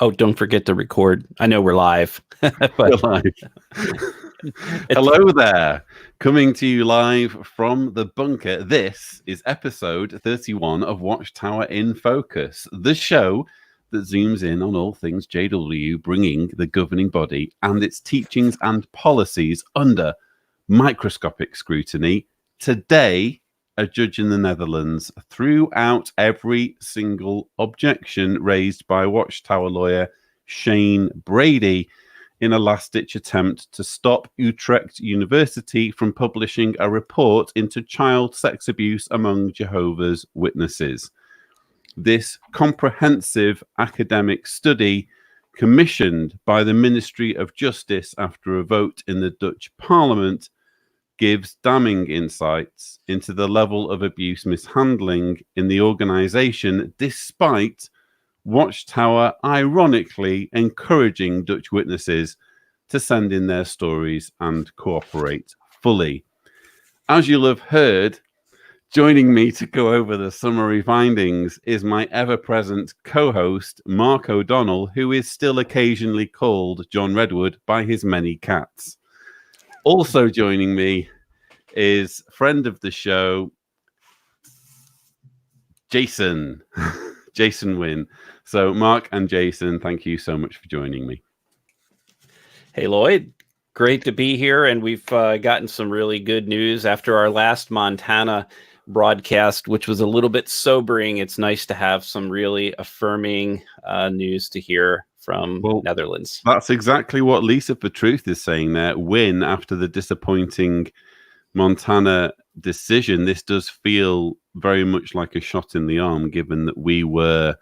Oh, don't forget to record. I know we're live. We're but live. Hello there. Coming to you live from the bunker. This is episode 31 of Watchtower in Focus, the show that zooms in on all things JW, bringing the governing body and its teachings and policies under microscopic scrutiny. Today, a judge in the Netherlands threw out every single objection raised by Watchtower lawyer Shane Brady in a last-ditch attempt to stop Utrecht University from publishing a report into child sex abuse among Jehovah's Witnesses. This comprehensive academic study, commissioned by the Ministry of Justice after a vote in the Dutch Parliament, gives damning insights into the level of abuse mishandling in the organization, despite Watchtower ironically encouraging Dutch witnesses to send in their stories and cooperate fully. As you'll have heard, joining me to go over the summary findings is my ever-present co-host, Mark O'Donnell, who is still occasionally called John Redwood by his many cats. Also joining me is friend of the show, Jason. Jason Wynn. So Mark and Jason, thank you so much for joining me. Hey, Lloyd. Great to be here. And we've gotten some really good news after our last Montana broadcast, which was a little bit sobering. It's nice to have some really affirming news to hear from Netherlands. That's exactly what Lisa for Truth is saying there. Win after the disappointing Montana decision. This does feel very much like a shot in the arm, given that we were,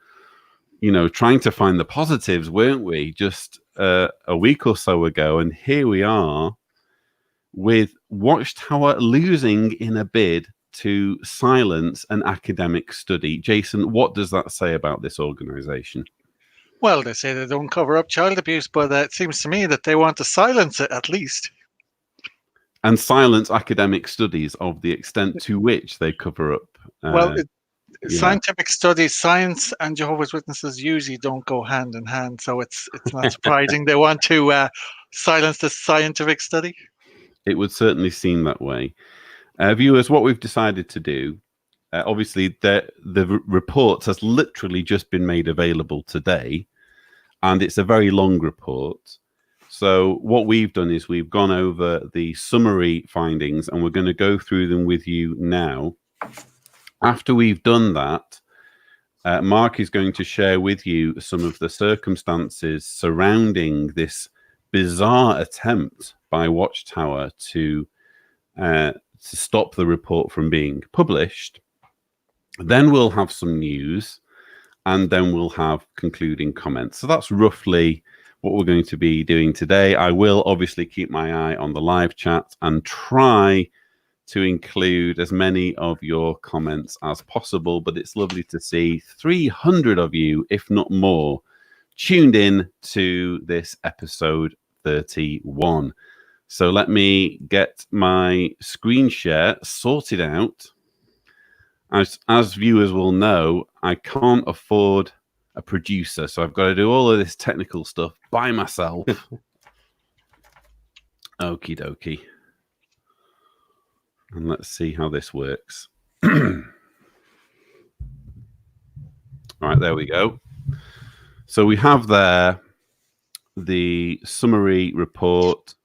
trying to find the positives, weren't we, just a week or so ago? And here we are with Watchtower losing in a bid to silence an academic study. Jason, what does that say about this organization? Well, they say they don't cover up child abuse, but it seems to me that they want to silence it at least. And silence academic studies of the extent to which they cover up. Scientific studies, science and Jehovah's Witnesses usually don't go hand in hand, so it's not surprising they want to silence the scientific study. It would certainly seem that way. Viewers, what we've decided to do, obviously the report has literally just been made available today, and it's a very long report. So what we've done is we've gone over the summary findings, and we're going to go through them with you now. After we've done that, Mark is going to share with you some of the circumstances surrounding this bizarre attempt by Watchtower to stop the report from being published. Then we'll have some news, and then we'll have concluding comments. So that's roughly what we're going to be doing today. I will obviously keep my eye on the live chat and try to include as many of your comments as possible, but it's lovely to see 300 of you, if not more, tuned in to this episode 31. So let me get my screen share sorted out. As viewers will know, I can't afford a producer, so I've got to do all of this technical stuff by myself. Okie dokie. And let's see how this works. All right, there we go. So we have there the summary report.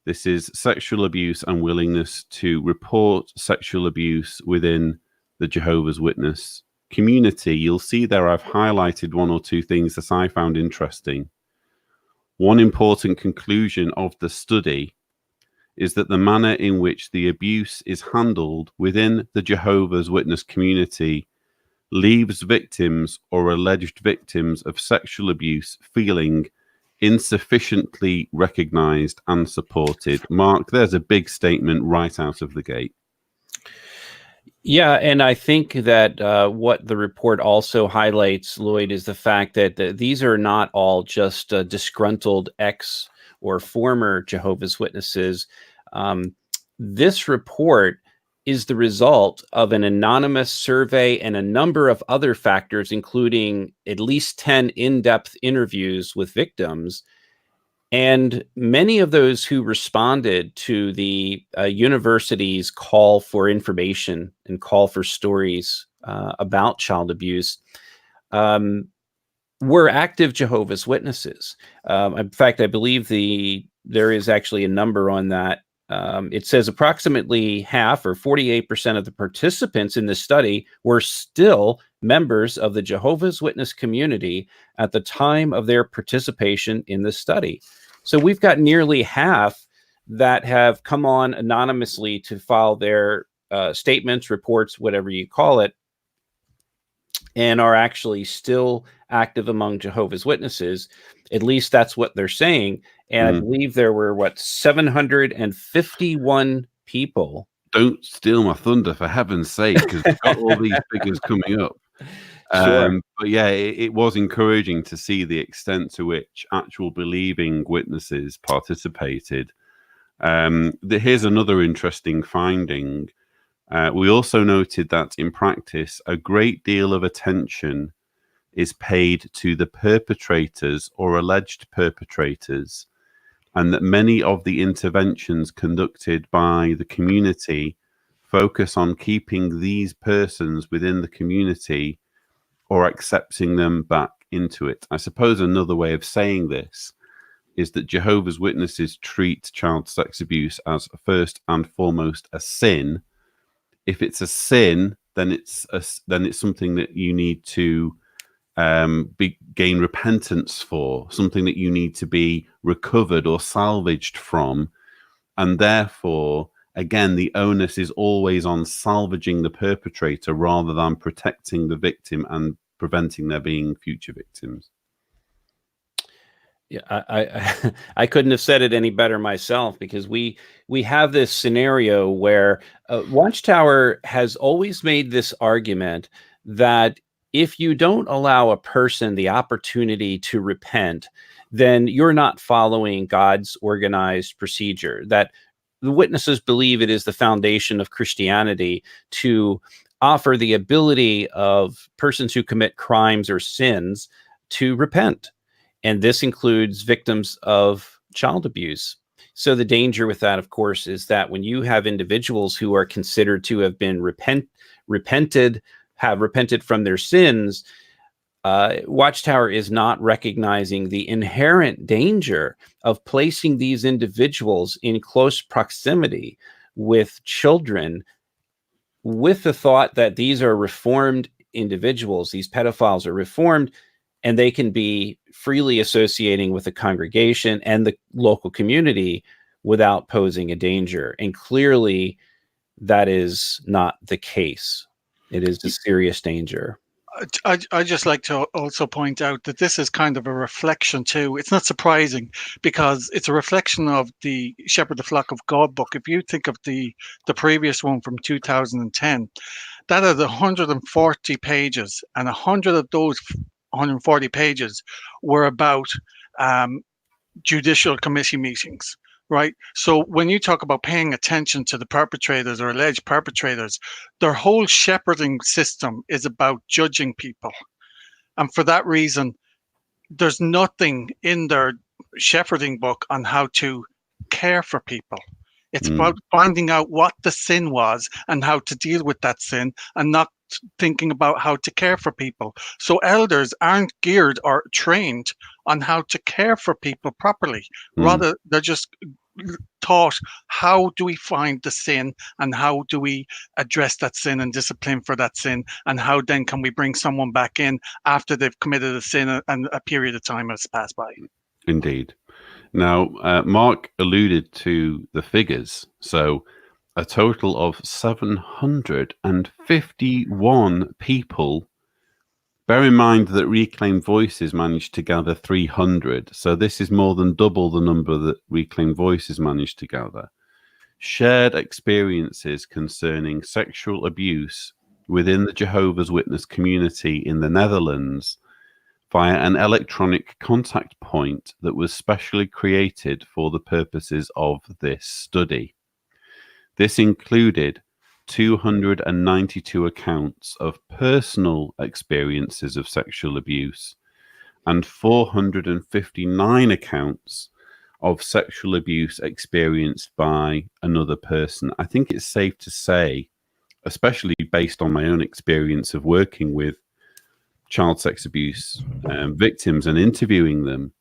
This is sexual abuse and willingness to report sexual abuse within the Jehovah's Witness community. You'll see there I've highlighted one or two things that I found interesting. One important conclusion of the study is that the manner in which the abuse is handled within the Jehovah's Witness community leaves victims or alleged victims of sexual abuse feeling insufficiently recognized and supported. Mark, there's a big statement right out of the gate. Yeah, and I think that what the report also highlights, Lloyd, is the fact that these are not all just disgruntled ex or former Jehovah's Witnesses. This report is the result of an anonymous survey and a number of other factors, including at least 10 in-depth interviews with victims. And many of those who responded to the university's call for information and call for stories about child abuse were active Jehovah's Witnesses. In fact, I believe there is actually a number on that. It says approximately half, or 48% of the participants in this study were still members of the Jehovah's Witness community at the time of their participation in the study. So we've got nearly half that have come on anonymously to file their statements, reports, whatever you call it, and are actually still active among Jehovah's Witnesses. At least that's what they're saying. And I believe there were, 751 people. Don't steal my thunder, for heaven's sake, because we've got all these figures coming up. Sure. But yeah, it was encouraging to see the extent to which actual believing witnesses participated. Here's another interesting finding. We also noted that in practice, a great deal of attention is paid to the perpetrators or alleged perpetrators, and that many of the interventions conducted by the community focus on keeping these persons within the community or accepting them back into it. I suppose another way of saying this is that Jehovah's Witnesses treat child sex abuse as first and foremost a sin. If it's a sin, then it's something that you need to gain repentance for, something that you need to be recovered or salvaged from, and therefore, again, the onus is always on salvaging the perpetrator rather than protecting the victim and preventing there being future victims. Yeah, I couldn't have said it any better myself, because we have this scenario where Watchtower has always made this argument that if you don't allow a person the opportunity to repent, then you're not following God's organized procedure. That the witnesses believe it is the foundation of Christianity to offer the ability of persons who commit crimes or sins to repent. And this includes victims of child abuse. So the danger with that, of course, is that when you have individuals who are considered to have been repented from their sins, Watchtower is not recognizing the inherent danger of placing these individuals in close proximity with children, with the thought that these are reformed individuals, these pedophiles are reformed, and they can be freely associating with the congregation and the local community without posing a danger. And clearly, that is not the case. It is a serious danger. I just like to also point out that this is kind of a reflection too. It's not surprising, because it's a reflection of the Shepherd the Flock of God book. If you think of the previous one from 2010, that had 140 pages, and 100 of those 140 pages were about judicial committee meetings. Right. So when you talk about paying attention to the perpetrators or alleged perpetrators, their whole shepherding system is about judging people. And for that reason, there's nothing in their shepherding book on how to care for people. It's about finding out what the sin was and how to deal with that sin, and not thinking about how to care for people. So elders aren't geared or trained on how to care for people properly. Rather, they're just taught, how do we find the sin and how do we address that sin and discipline for that sin, and how then can we bring someone back in after they've committed a sin and a period of time has passed by. Indeed. Now, Mark alluded to the figures. So a total of 751 people. Bear in mind that Reclaimed Voices managed to gather 300. So this is more than double the number that Reclaimed Voices managed to gather. Shared experiences concerning sexual abuse within the Jehovah's Witness community in the Netherlands via an electronic contact point that was specially created for the purposes of this study. This included 292 accounts of personal experiences of sexual abuse and 459 accounts of sexual abuse experienced by another person. I think it's safe to say, especially based on my own experience of working with child sex abuse victims and interviewing them,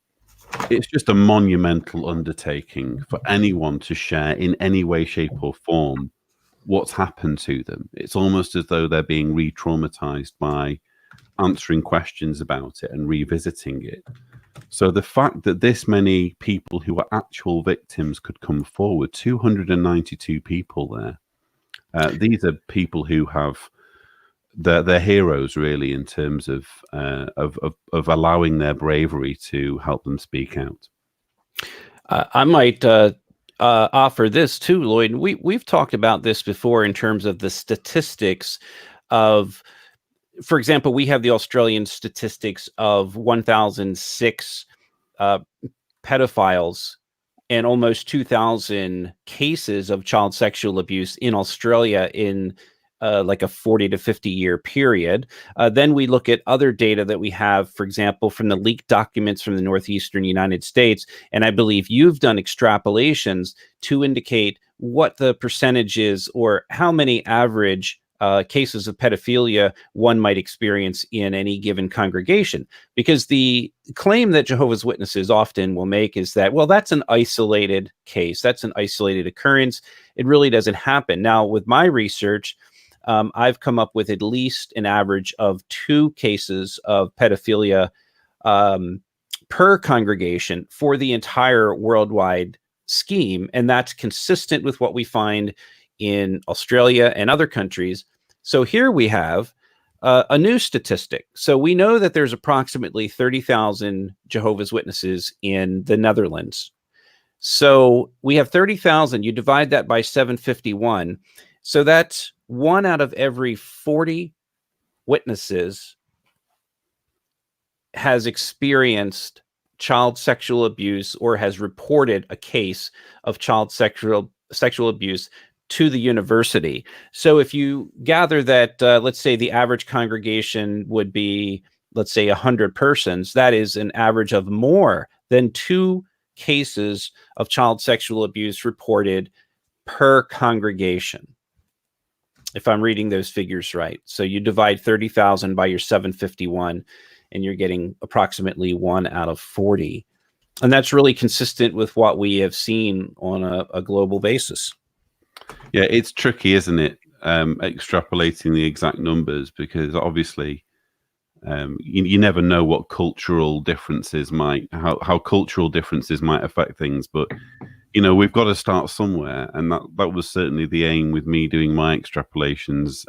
it's just a monumental undertaking for anyone to share in any way, shape or form what's happened to them. It's almost as though they're being re-traumatized by answering questions about it and revisiting it. So the fact that this many people who are actual victims could come forward, 292 people there, these are people who have they're heroes really in terms of allowing their bravery to help them speak out. I might offer this too, Lloyd. We've talked about this before in terms of the statistics of, for example, we have the Australian statistics of 1,006 pedophiles and almost 2,000 cases of child sexual abuse in Australia in like a 40 to 50 year period. Then we look at other data that we have, for example, from the leaked documents from the northeastern United States. And I believe you've done extrapolations to indicate what the percentage is or how many average cases of pedophilia one might experience in any given congregation. Because the claim that Jehovah's Witnesses often will make is that, well, that's an isolated case. That's an isolated occurrence. It really doesn't happen. Now, with my research, I've come up with at least an average of 2 cases of pedophilia per congregation for the entire worldwide scheme. And that's consistent with what we find in Australia and other countries. So here we have a new statistic. So we know that there's approximately 30,000 Jehovah's Witnesses in the Netherlands. So we have 30,000. You divide that by 751. So that's 1 out of every 40 witnesses has experienced child sexual abuse or has reported a case of child sexual abuse to the university. So if you gather that, let's say the average congregation would be, let's say 100 persons, that is an average of more than 2 cases of child sexual abuse reported per congregation, if I'm reading those figures right. So you divide 30,000 by your 751, and you're getting approximately 1 out of 40. And that's really consistent with what we have seen on a global basis. Yeah, it's tricky, isn't it? Extrapolating the exact numbers, because obviously you never know what cultural differences how cultural differences might affect things. But you know, we've got to start somewhere, and that was certainly the aim with me doing my extrapolations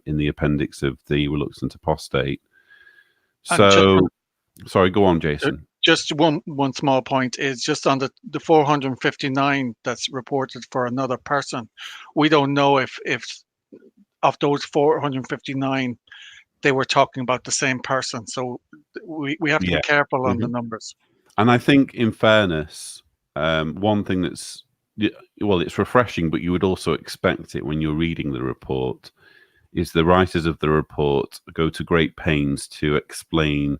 in the appendix of the Reluctant Apostate. So, sorry, go on, Jason. Just one small point is just on the 459 that's reported for another person. We don't know if of those 459 they were talking about the same person. So we have to be careful on the numbers. And I think, in fairness, one thing that's, well, it's refreshing, but you would also expect it when you're reading the report, is the writers of the report go to great pains to explain,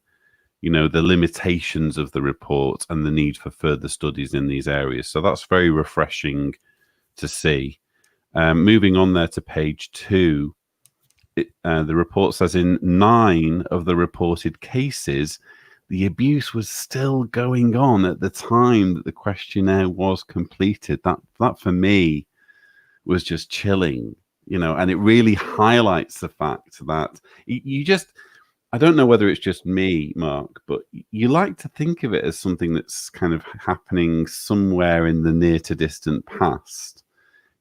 you know, the limitations of the report and the need for further studies in these areas. So that's very refreshing to see. Moving on there to page 2, the report says in 9 of the reported cases, the abuse was still going on at the time that the questionnaire was completed. That for me was just chilling, you know, and it really highlights the fact that you just, I don't know whether it's just me, Mark, but you like to think of it as something that's kind of happening somewhere in the near to distant past.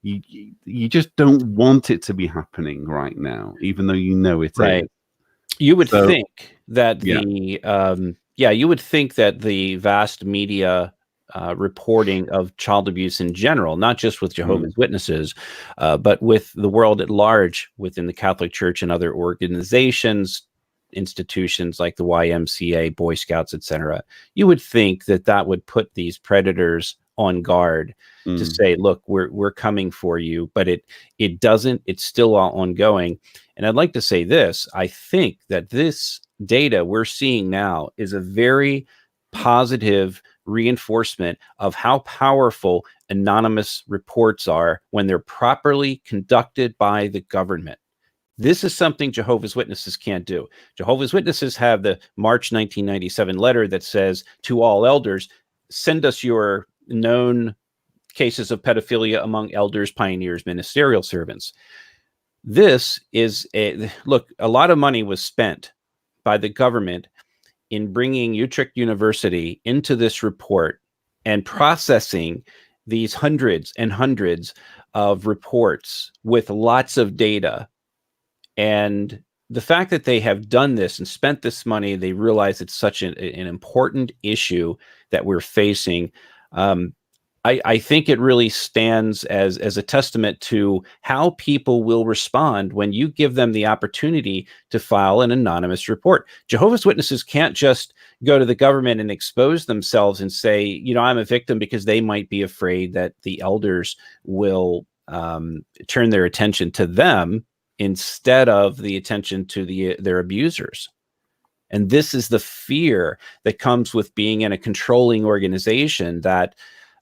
You just don't want it to be happening right now, even though you know it is. You would think that you would think that the vast media reporting of child abuse in general, not just with Jehovah's Witnesses, but with the world at large, within the Catholic Church and other organizations, institutions like the YMCA, Boy Scouts, etc., you would think that that would put these predators on guard to say, look, we're coming for you, but it doesn't, it's still ongoing. And I'd like to say this, I think that this data we're seeing now is a very positive reinforcement of how powerful anonymous reports are when they're properly conducted by the government. This is something Jehovah's Witnesses can't do. Jehovah's Witnesses have the March 1997 letter that says to all elders, send us your known cases of pedophilia among elders, pioneers, ministerial servants. This is a lot of money was spent by the government in bringing Utrecht University into this report and processing these hundreds and hundreds of reports with lots of data. And the fact that they have done this and spent this money, they realize it's such an important issue that we're facing. I think it really stands as a testament to how people will respond when you give them the opportunity to file an anonymous report. Jehovah's Witnesses can't just go to the government and expose themselves and say, you know, I'm a victim, because they might be afraid that the elders will turn their attention to them instead of the attention to their abusers. And this is the fear that comes with being in a controlling organization, that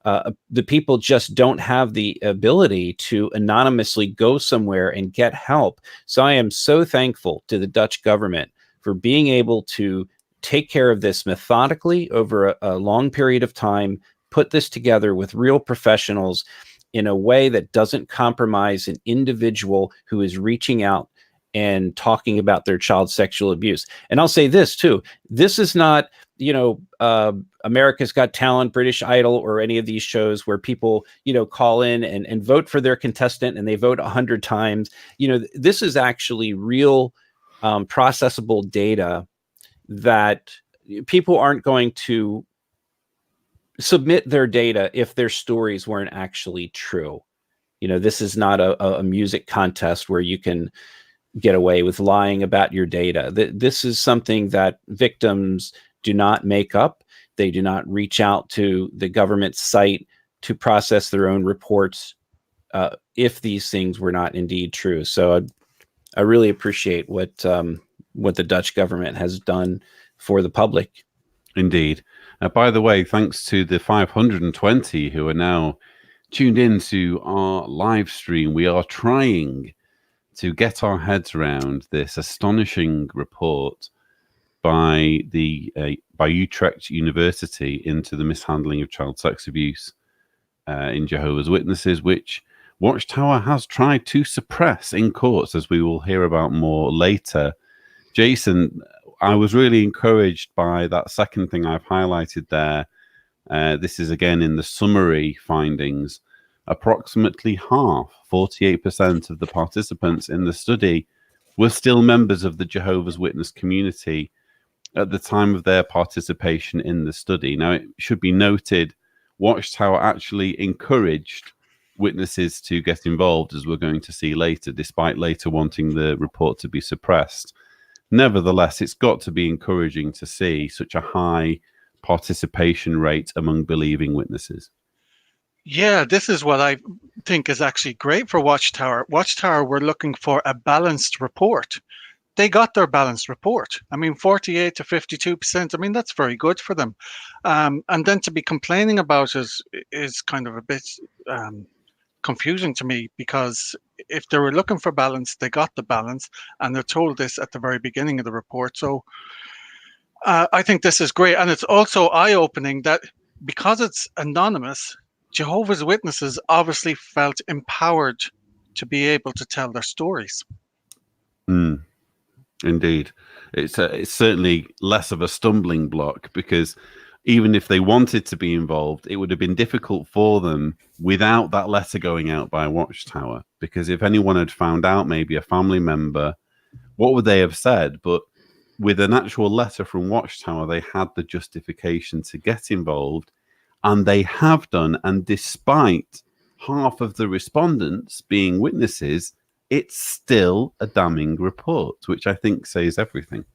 the people just don't have the ability to anonymously go somewhere and get help. So I am so thankful to the Dutch government for being able to take care of this methodically over a long period of time, put this together with real professionals in a way that doesn't compromise an individual who is reaching out and talking about their child sexual abuse. And I'll say this too, this is not, America's Got Talent, British Idol, or any of these shows where people, call in and vote for their contestant and they vote 100 times. This is actually real processable data that people aren't going to submit their data if their stories weren't actually true. This is not a music contest where you can get away with lying about your data. This is something that victims do not make up. They do not reach out to the government site to process their own reports if these things were not indeed true. So I really appreciate what the Dutch government has done for the public. Indeed. By the way, thanks to the 520 who are now tuned into our live stream, we are trying to get our heads around this astonishing report by Utrecht University into the mishandling of child sex abuse in Jehovah's Witnesses, which Watchtower has tried to suppress in courts, as we will hear about more later. Jason, I was really encouraged by that second thing I've highlighted there. This is again in the summary findings. Approximately half, 48% of the participants in the study were still members of the Jehovah's Witness community at the time of their participation in the study. Now, it should be noted, Watchtower actually encouraged witnesses to get involved, as we're going to see later, despite later wanting the report to be suppressed. Nevertheless, it's got to be encouraging to see such a high participation rate among believing witnesses. Yeah, this is what I think is actually great for Watchtower. Watchtower were looking for a balanced report. They got their balanced report. 48 to 52%. That's very good for them. And then to be complaining about it is kind of a bit confusing to me, because if they were looking for balance, they got the balance, and they're told this at the very beginning of the report. So I think this is great. And it's also eye-opening that because it's anonymous, Jehovah's Witnesses obviously felt empowered to be able to tell their stories. Indeed. It's certainly less of a stumbling block, because even if they wanted to be involved, it would have been difficult for them without that letter going out by Watchtower. Because if anyone had found out, maybe a family member, what would they have said? But with an actual letter from Watchtower, they had the justification to get involved, and they have done. And despite half of the respondents being witnesses, it's still a damning report, which I think says everything.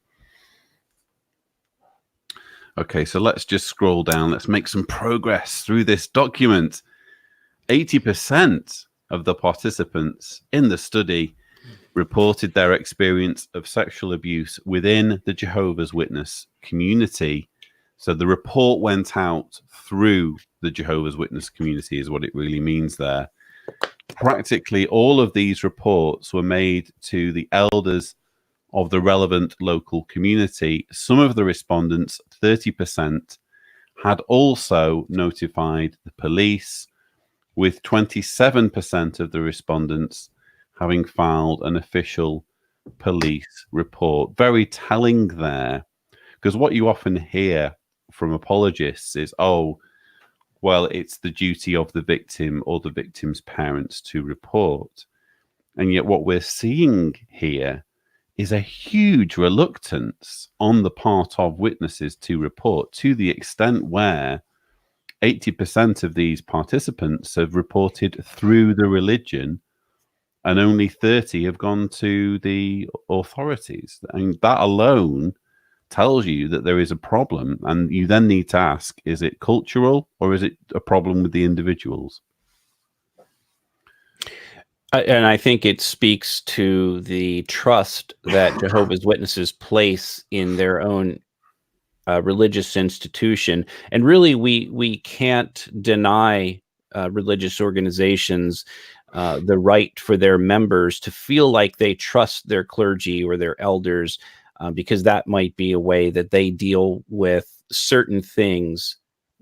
Okay, so let's just scroll down. Let's make some progress through this document. 80% of the participants in the study reported their experience of sexual abuse within the Jehovah's Witness community. So the report went out through the Jehovah's Witness community is what it really means there. Practically all of these reports were made to the elders of the relevant local community. Some of the respondents, 30%, had also notified the police, with 27% of the respondents having filed an official police report. Very telling there, because what you often hear from apologists is, oh, well, it's the duty of the victim or the victim's parents to report. And yet what we're seeing here is a huge reluctance on the part of witnesses to report, to the extent where 80% of these participants have reported through the religion and only 30 have gone to the authorities. And that alone tells you that there is a problem. And you then need to ask, is it cultural or is it a problem with the individuals? And I think it speaks to the trust that Jehovah's Witnesses place in their own religious institution. And really, we can't deny religious organizations the right for their members to feel like they trust their clergy or their elders, because that might be a way that they deal with certain things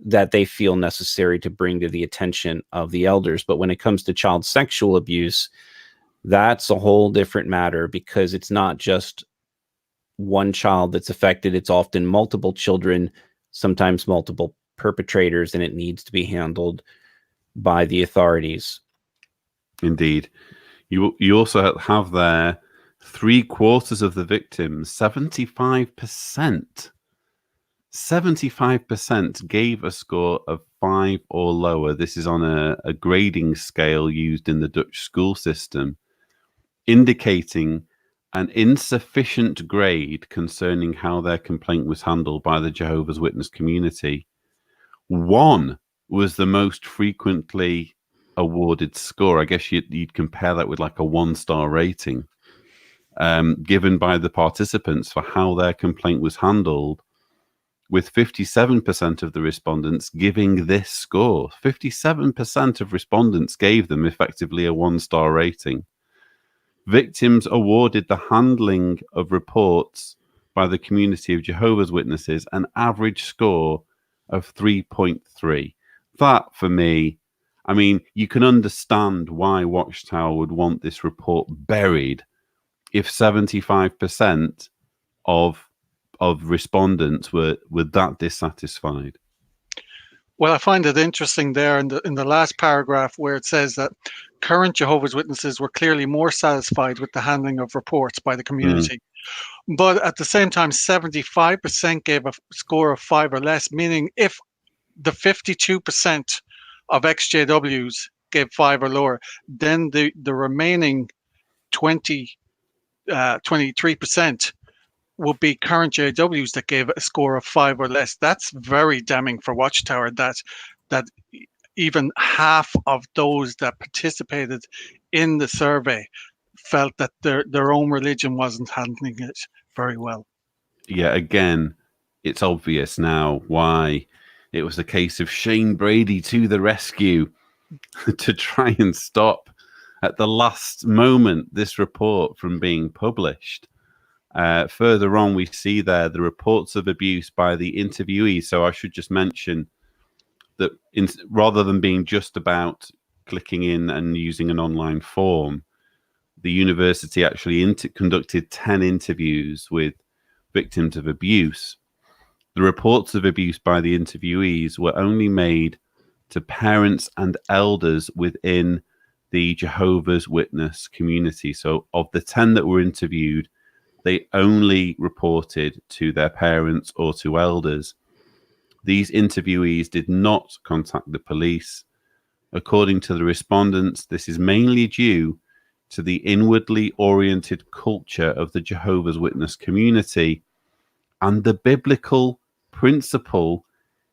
that they feel necessary to bring to the attention of the elders. But when it comes to child sexual abuse, that's a whole different matter, because it's not just one child that's affected. It's often multiple children, sometimes multiple perpetrators, and it needs to be handled by the authorities. Indeed. You also have there 3/4 of the victims, 75% gave a score of 5 or lower. This is on a grading scale used in the Dutch school system, indicating an insufficient grade concerning how their complaint was handled by the Jehovah's Witness community. 1 was the most frequently awarded score. I guess you'd compare that with like a 1-star rating given by the participants for how their complaint was handled, with 57% of the respondents giving this score. 57% of respondents gave them effectively a 1-star rating. Victims awarded the handling of reports by the community of Jehovah's Witnesses an average score of 3.3. That, for me, I mean, you can understand why Watchtower would want this report buried if 75% of respondents were that dissatisfied. Well, I find it interesting there in the last paragraph where it says that current Jehovah's Witnesses were clearly more satisfied with the handling of reports by the community. But at the same time, 75% gave a score of 5 or less, meaning if the 52% of XJWs gave 5 or lower, then the remaining 23% would be current JWs that gave a score of 5 or less. That's very damning for Watchtower, that even half of those that participated in the survey felt that their own religion wasn't handling it very well. Yeah, again, it's obvious now why it was a case of Shane Brady to the rescue to try and stop at the last moment this report from being published. Further on, we see there the reports of abuse by the interviewees. So I should just mention that rather than being just about clicking in and using an online form, the university actually conducted 10 interviews with victims of abuse. The reports of abuse by the interviewees were only made to parents and elders within the Jehovah's Witness community. So of the 10 that were interviewed, they only reported to their parents or to elders. These interviewees did not contact the police. According to the respondents, this is mainly due to the inwardly oriented culture of the Jehovah's Witness community and the biblical principle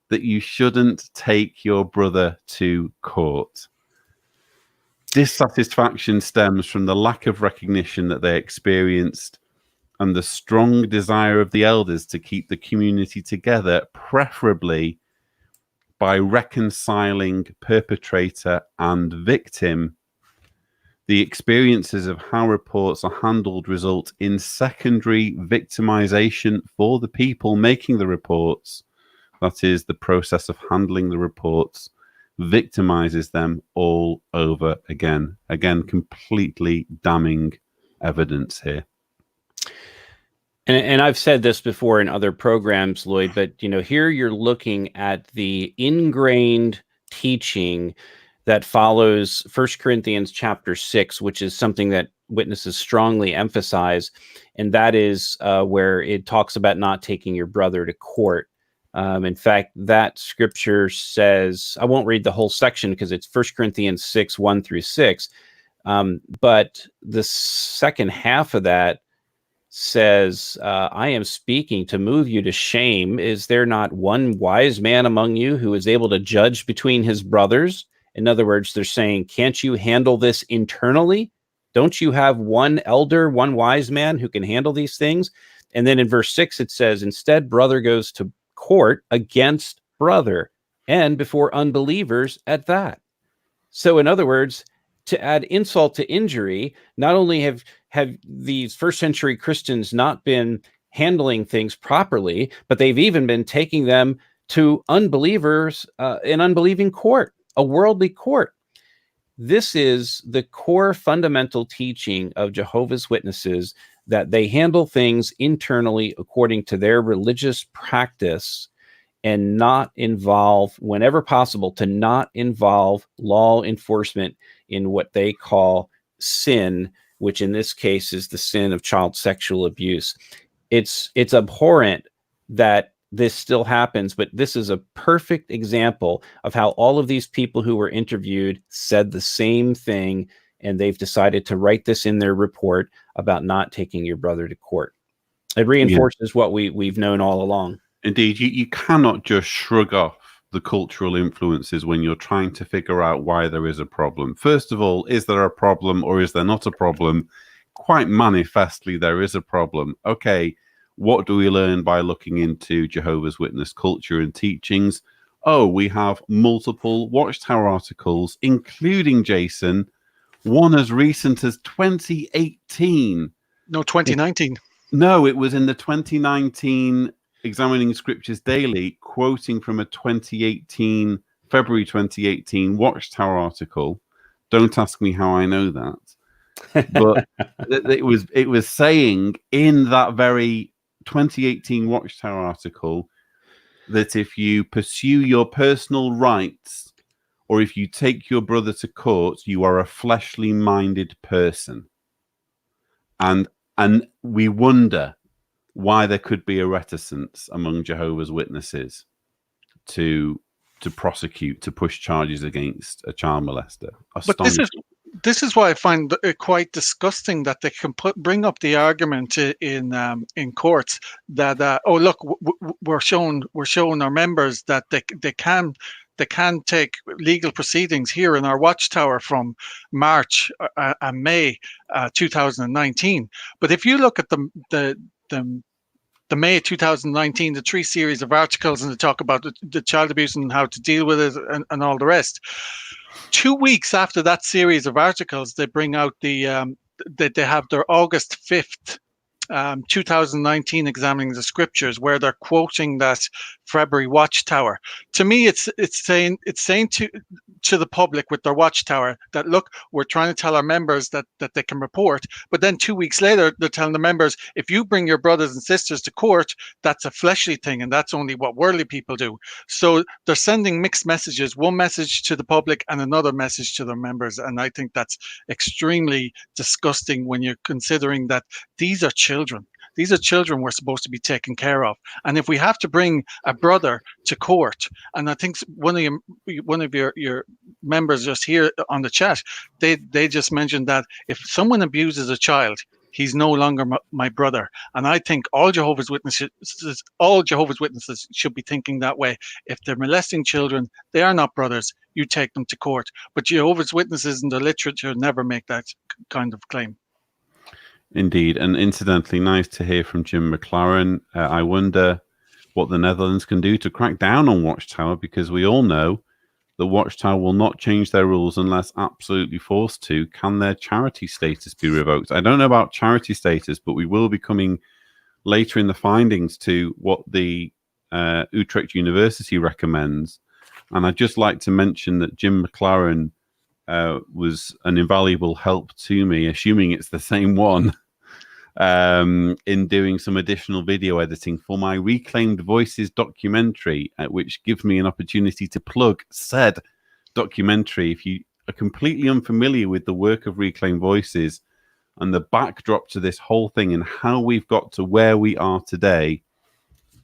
that you shouldn't take your brother to court. Dissatisfaction stems from the lack of recognition that they experienced and the strong desire of the elders to keep the community together, preferably by reconciling perpetrator and victim. The experiences of how reports are handled result in secondary victimization for the people making the reports. That is, the process of handling the reports victimizes them all over again. Again, completely damning evidence here. And I've said this before in other programs, Lloyd, but here you're looking at the ingrained teaching that follows 1 Corinthians chapter 6, which is something that witnesses strongly emphasize, and that is where it talks about not taking your brother to court. In fact, that scripture says, I won't read the whole section because it's 1 Corinthians 6, 1 through 6, but the second half of that says, I am speaking to move you to shame. Is there not one wise man among you who is able to judge between his brothers? In other words, they're saying, can't you handle this internally? Don't you have one elder, one wise man who can handle these things? And then in verse 6, it says, instead, brother goes to court against brother, and before unbelievers at that. So in other words, to add insult to injury, not only have these first century Christians not been handling things properly, but they've even been taking them to unbelievers in unbelieving court, a worldly court. This is the core fundamental teaching of Jehovah's Witnesses, that they handle things internally according to their religious practice and not involve, whenever possible, to not involve law enforcement in what they call sin, which in this case is the sin of child sexual abuse. It's abhorrent that this still happens, but this is a perfect example of how all of these people who were interviewed said the same thing, and they've decided to write this in their report about not taking your brother to court. It reinforces what we've known all along. Indeed, you cannot just shrug off the cultural influences when you're trying to figure out why there is a problem. First of all, is there a problem or is there not a problem? Quite manifestly, there is a problem. Okay, what do we learn by looking into Jehovah's Witness culture and teachings? Oh, we have multiple Watchtower articles, including, Jason, one as recent as 2018. No, 2019. No, it was in the 2019 Examining Scriptures Daily, quoting from a February 2018 Watchtower article. Don't ask me how I know that. But it was saying in that very 2018 Watchtower article that if you pursue your personal rights or if you take your brother to court, you are a fleshly minded person. And we wonder why there could be a reticence among Jehovah's Witnesses to prosecute, to push charges against a child molester. But this is why I find it quite disgusting that they can bring up the argument in courts that oh look, we're showing our members that they can take legal proceedings here in our Watchtower from March and May 2019. But if you look at the May 2019, the 3 series of articles, and they talk about the child abuse and how to deal with it and all the rest. 2 weeks after that series of articles, they bring out they have their August 5th, 2019 Examining the Scriptures, where they're quoting that February Watchtower. To me, it's saying to the public with their Watchtower that, look, we're trying to tell our members that they can report, but then 2 weeks later they're telling the members, if you bring your brothers and sisters to court, that's a fleshly thing and that's only what worldly people do. So they're sending mixed messages, one message to the public and another message to their members, and I think that's extremely disgusting when you're considering that these are children. These are children we're supposed to be taken care of. And if we have to bring a brother to court, and I think one of your members just here on the chat, they just mentioned that if someone abuses a child, he's no longer my brother. And I think all Jehovah's Witnesses should be thinking that way. If they're molesting children, they are not brothers. You take them to court. But Jehovah's Witnesses in the literature never make that kind of claim. Indeed. And incidentally, nice to hear from Jim McLaren. I wonder what the Netherlands can do to crack down on Watchtower, because we all know the Watchtower will not change their rules unless absolutely forced to. Can their charity status be revoked? I don't know about charity status, but we will be coming later in the findings to what the Utrecht University recommends. And I'd just like to mention that Jim McLaren was an invaluable help to me, assuming it's the same one, in doing some additional video editing for my Reclaimed Voices documentary, which gives me an opportunity to plug said documentary. If you are completely unfamiliar with the work of Reclaimed Voices and the backdrop to this whole thing and how we've got to where we are today,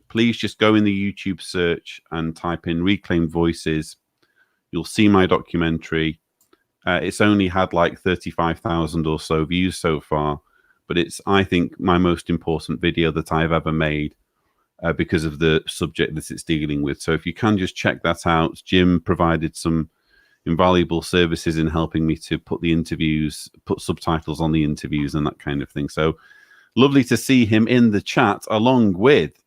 please just go in the YouTube search and type in Reclaimed Voices. You'll see my documentary. It's only had like 35,000 or so views so far, but it's, I think, my most important video that I've ever made because of the subject that it's dealing with. So if you can just check that out. Jim provided some invaluable services in helping me to put the interviews, put subtitles on the interviews and that kind of thing. So lovely to see him in the chat, along with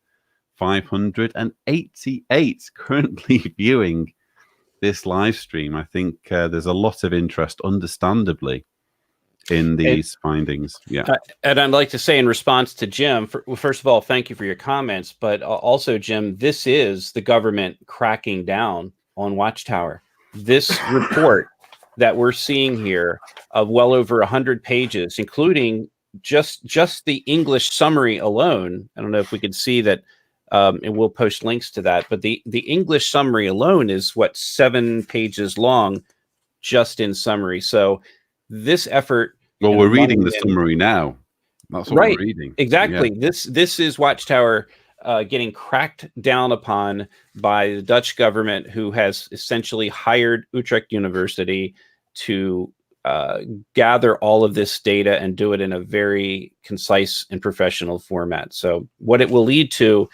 588 currently viewing this live stream. I think there's a lot of interest, understandably, in these findings. Yeah. And I'd like to say in response to Jim, first of all, thank you for your comments, but also, Jim, this is the government cracking down on Watchtower. This report that we're seeing here of well over 100 pages, including just the English summary alone. I don't know if we could see that, and we'll post links to that, but the English summary alone is 7 pages long, just in summary. So this effort. Well, we're reading the summary now. That's what we're reading. Exactly. Yeah. This is Watchtower getting cracked down upon by the Dutch government, who has essentially hired Utrecht University to gather all of this data and do it in a very concise and professional format. So what it will lead to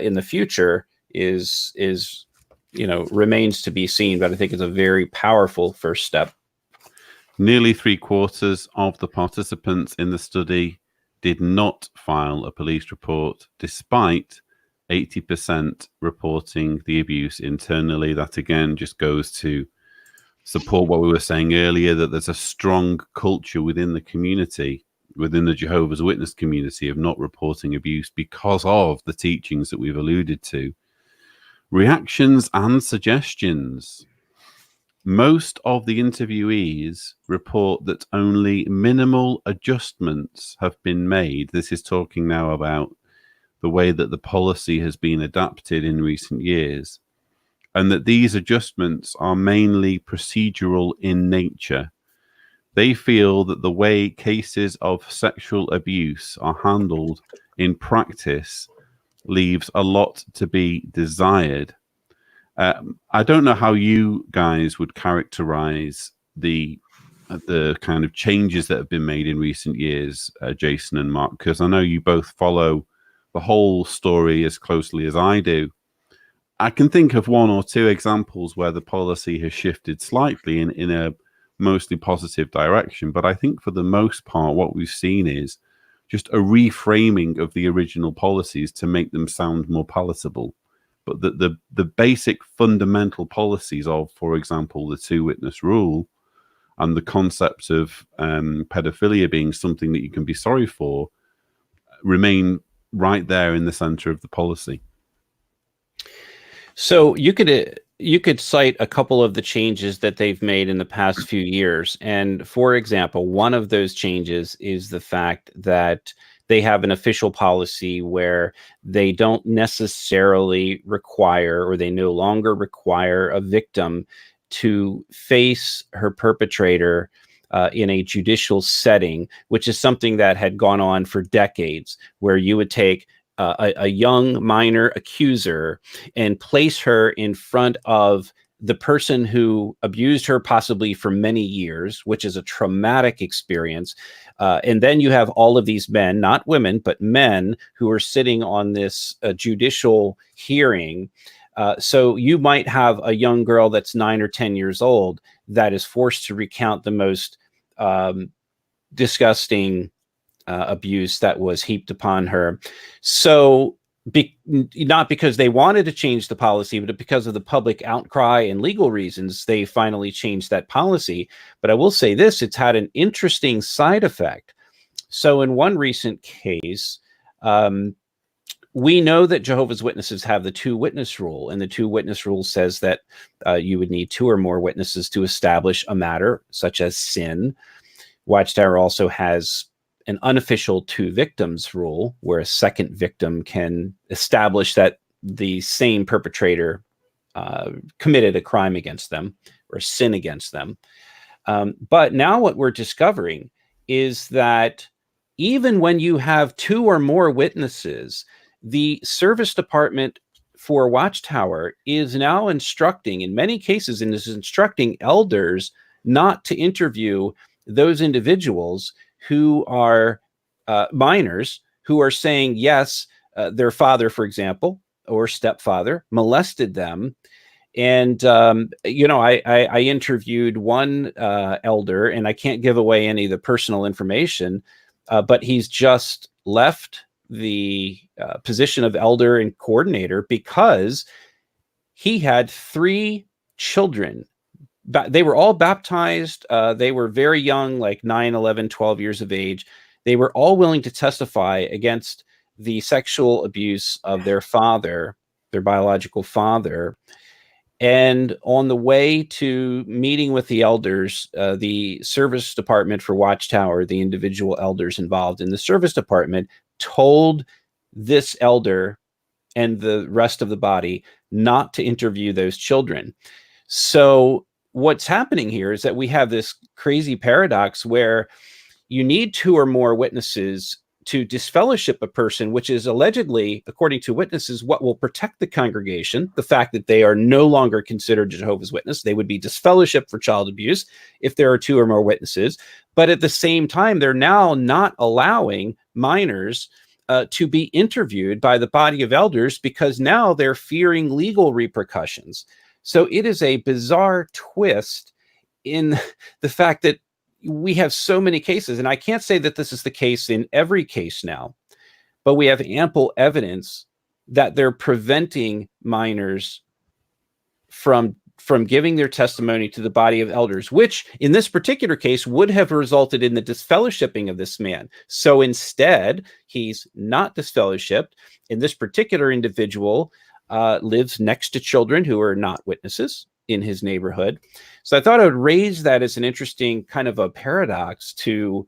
in the future is remains to be seen, but I think it's a very powerful first step. Nearly 3/4 of the participants in the study did not file a police report, despite 80% reporting the abuse internally. That again just goes to support what we were saying earlier, that there's a strong culture within the community, within the Jehovah's Witness community, of not reporting abuse because of the teachings that we've alluded to. Reactions and suggestions. Most of the interviewees report that only minimal adjustments have been made. This is talking now about the way that the policy has been adapted in recent years, and that these adjustments are mainly procedural in nature. They feel that the way cases of sexual abuse are handled in practice leaves a lot to be desired. I don't know how you guys would characterize the kind of changes that have been made in recent years, Jason and Mark, because I know you both follow the whole story as closely as I do. I can think of 1 or 2 examples where the policy has shifted slightly in a mostly positive direction, but I think for the most part what we've seen is just a reframing of the original policies to make them sound more palatable. But the basic fundamental policies of, for example, the 2-witness rule and the concept of pedophilia being something that you can be sorry for remain right there in the center of the policy. So you could cite a couple of the changes that they've made in the past few years. And for example, one of those changes is the fact that they have an official policy where they don't necessarily require, or they no longer require, a victim to face her perpetrator in a judicial setting, which is something that had gone on for decades, where you would take a young minor accuser and place her in front of the person who abused her possibly for many years, which is a traumatic experience. And then you have all of these men, not women, but men who are sitting on this judicial hearing. So you might have a young girl that's 9 or 10 years old that is forced to recount the most disgusting abuse that was heaped upon her. So not because they wanted to change the policy, but because of the public outcry and legal reasons, they finally changed that policy. But I will say this, it's had an interesting side effect. So in one recent case, we know that Jehovah's Witnesses have the 2-witness rule, and the 2-witness rule says that you would need 2 or more witnesses to establish a matter such as sin. Watchtower also has an unofficial 2 victims rule, where a second victim can establish that the same perpetrator committed a crime against them or sin against them. But now what we're discovering is that even when you have 2 or more witnesses, the service department for Watchtower is now instructing, in many cases, and is instructing elders not to interview those individuals who are minors, who are saying, yes, their father, for example, or stepfather molested them. And, I interviewed one elder, and I can't give away any of the personal information, but he's just left the position of elder and coordinator because he had 3 children. They were all baptized. They were very young, like 9, 11, 12 years of age. They were all willing to testify against the sexual abuse of their father, their biological father. And on the way to meeting with the elders, the service department for Watchtower, the individual elders involved in the service department, told this elder and the rest of the body not to interview those children. So what's happening here is that we have this crazy paradox where you need 2 or more witnesses to disfellowship a person, which is allegedly, according to witnesses, what will protect the congregation. The fact that they are no longer considered Jehovah's Witness, they would be disfellowshipped for child abuse if there are 2 or more witnesses. But at the same time, they're now not allowing minors to be interviewed by the body of elders because now they're fearing legal repercussions. So it is a bizarre twist in the fact that we have so many cases, and I can't say that this is the case in every case now, but we have ample evidence that they're preventing minors from giving their testimony to the body of elders, which in this particular case would have resulted in the disfellowshipping of this man. So instead, he's not disfellowshipped, and this particular individual lives next to children who are not witnesses in his neighborhood. So I thought I would raise that as an interesting kind of a paradox to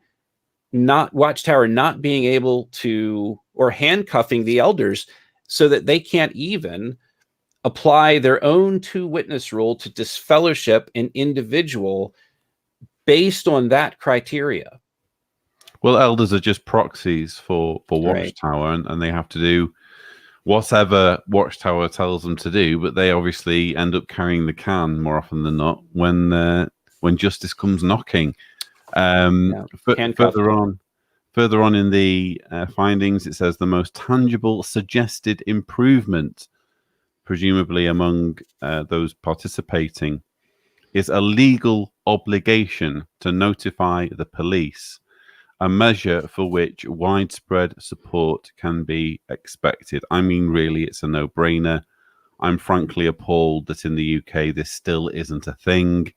not Watchtower not being able to, or handcuffing the elders so that they can't even apply their own 2-witness rule to disfellowship an individual based on that criteria. Well, elders are just proxies for Watchtower, right. and they have to do whatever Watchtower tells them to do, but they obviously end up carrying the can more often than not when justice comes knocking. Further on in the findings, it says the most tangible suggested improvement, presumably among those participating, is a legal obligation to notify the police, a measure for which widespread support can be expected. I mean, really, it's a no-brainer. I'm frankly appalled that in the UK this still isn't a thing.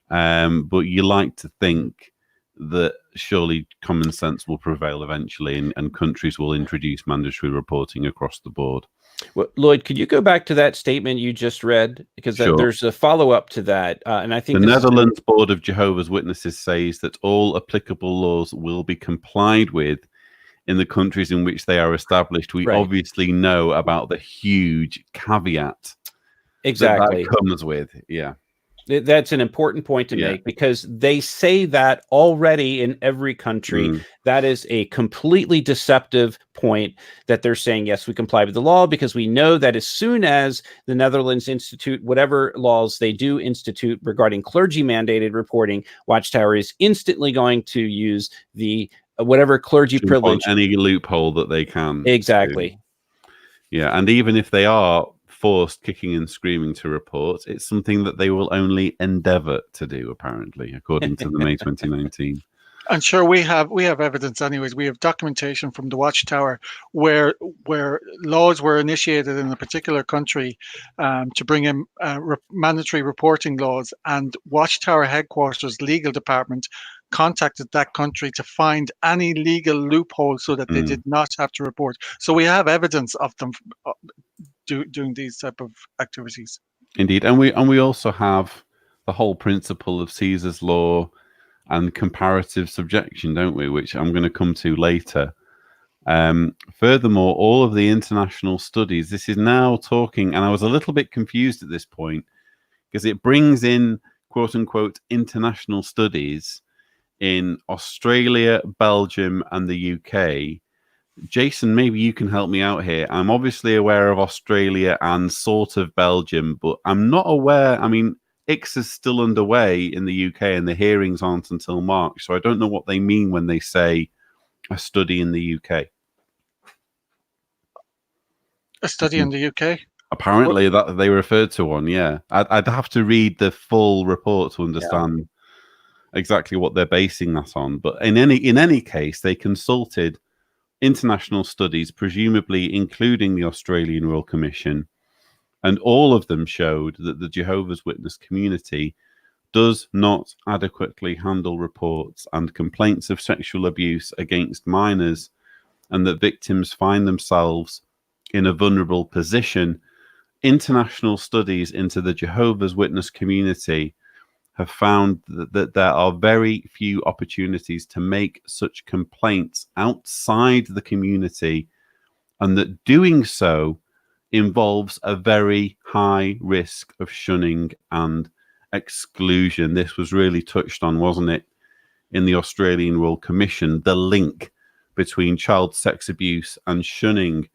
But you like to think that surely common sense will prevail eventually, and countries will introduce mandatory reporting across the board. Well, Lloyd, could you go back to that statement you just read? Because Sure. There's a follow-up to that. And I think the Netherlands Board of Jehovah's Witnesses says that all applicable laws will be complied with in the countries in which they are established. We obviously know about the huge caveat exactly that comes with. Yeah. That's an important point to make, because they say that already in every country. That is a completely deceptive point, that they're saying, yes, we comply with the law, because we know that as soon as the Netherlands institute whatever laws they do institute regarding clergy mandated reporting, Watchtower is instantly going to use the whatever clergy privilege, any loophole that they can. Exactly. Yeah, and even if they are forced kicking and screaming to report, it's something that they will only endeavor to do, apparently, according to the May 2019. And sure, we have evidence anyways. We have documentation from the Watchtower where laws were initiated in a particular country to bring in mandatory reporting laws, and Watchtower headquarters legal department contacted that country to find any legal loophole so that they did not have to report. So we have evidence of them doing these type of activities. Indeed, and we also have the whole principle of Caesar's law and comparative subjection, don't we? Which I'm going to come to later. Furthermore, all of the international studies, this is now talking, and I was a little bit confused at this point, because it brings in quote unquote international studies in Australia, Belgium, and the UK. Jason, maybe you can help me out here. I'm obviously aware of Australia and sort of Belgium, but I'm not aware. I mean, ICS is still underway in the UK and the hearings aren't until March. So I don't know what they mean when they say a study in the UK. A study in the UK? Apparently that they referred to one, yeah. I'd have to read the full report to understand exactly what they're basing that on. But in any case, they consulted international studies, presumably including the Australian Royal Commission, and all of them showed that the Jehovah's Witness community does not adequately handle reports and complaints of sexual abuse against minors, and that victims find themselves in a vulnerable position. International studies into the Jehovah's Witness community have found that there are very few opportunities to make such complaints outside the community, and that doing so involves a very high risk of shunning and exclusion. This was really touched on, wasn't it, in the Australian Royal Commission, the link between child sex abuse and shunning,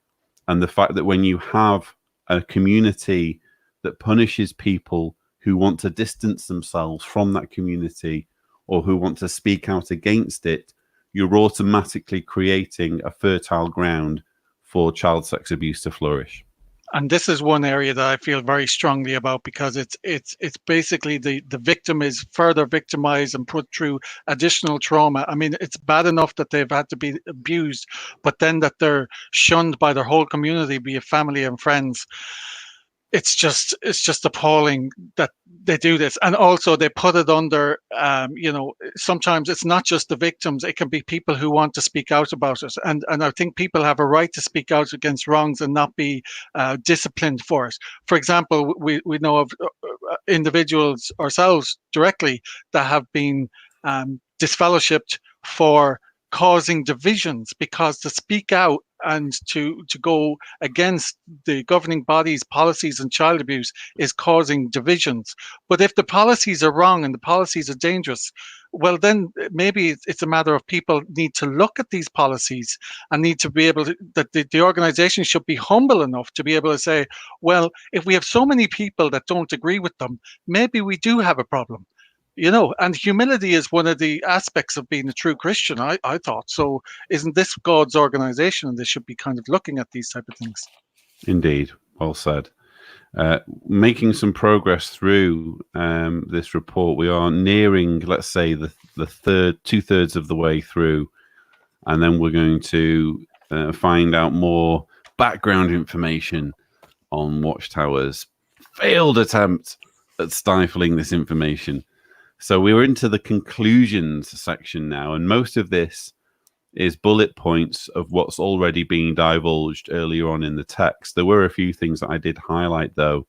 and the fact that when you have a community that punishes people who want to distance themselves from that community or who want to speak out against it, you're automatically creating a fertile ground for child sex abuse to flourish. And this is one area that I feel very strongly about, because it's basically the victim is further victimized and put through additional trauma. I mean, it's bad enough that they've had to be abused, but then that they're shunned by their whole community, be it family and friends. It's just appalling that they do this. And also they put it under, sometimes it's not just the victims, it can be people who want to speak out about it. And I think people have a right to speak out against wrongs and not be disciplined for it. For example, we know of individuals ourselves directly that have been disfellowshipped for causing divisions, because to speak out and to go against the governing body's policies on child abuse is causing divisions. But if the policies are wrong and the policies are dangerous, well, then maybe it's a matter of people need to look at these policies and need to be able to, that the organization should be humble enough to be able to say, well, if we have so many people that don't agree with them, maybe we do have a problem. And humility is one of the aspects of being a true Christian, I thought. So isn't this God's organization, and they should be kind of looking at these type of things? Indeed. Well said. Making some progress through this report. We are nearing, let's say, the two-thirds of the way through, and then we're going to find out more background information on Watchtower's failed attempt at stifling this information. So we're into the conclusions section now, and most of this is bullet points of what's already been divulged earlier on in the text. There were a few things that I did highlight, though.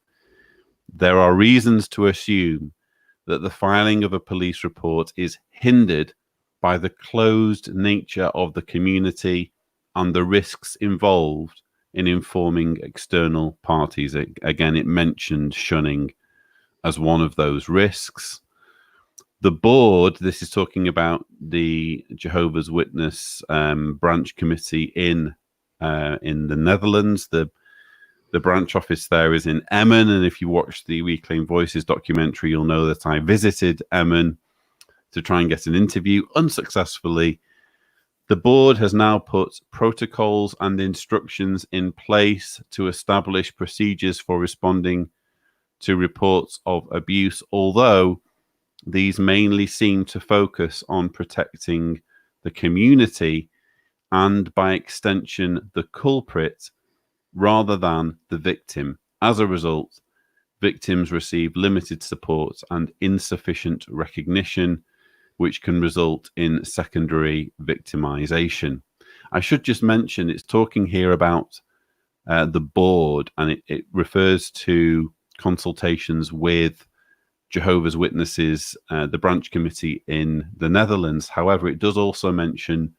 There are reasons to assume that the filing of a police report is hindered by the closed nature of the community and the risks involved in informing external parties. Again, it mentioned shunning as one of those risks. The board, this is talking about the Jehovah's Witness branch committee in the Netherlands. The branch office there is in Emmen, and if you watch the We Claim Voices documentary, you'll know that I visited Emmen to try and get an interview unsuccessfully. The board has now put protocols and instructions in place to establish procedures for responding to reports of abuse, although these mainly seem to focus on protecting the community and, by extension, the culprit rather than the victim. As a result, victims receive limited support and insufficient recognition, which can result in secondary victimization. I should just mention it's talking here about the board, and it refers to consultations with Jehovah's Witnesses, the branch committee in the Netherlands. However, it does also mention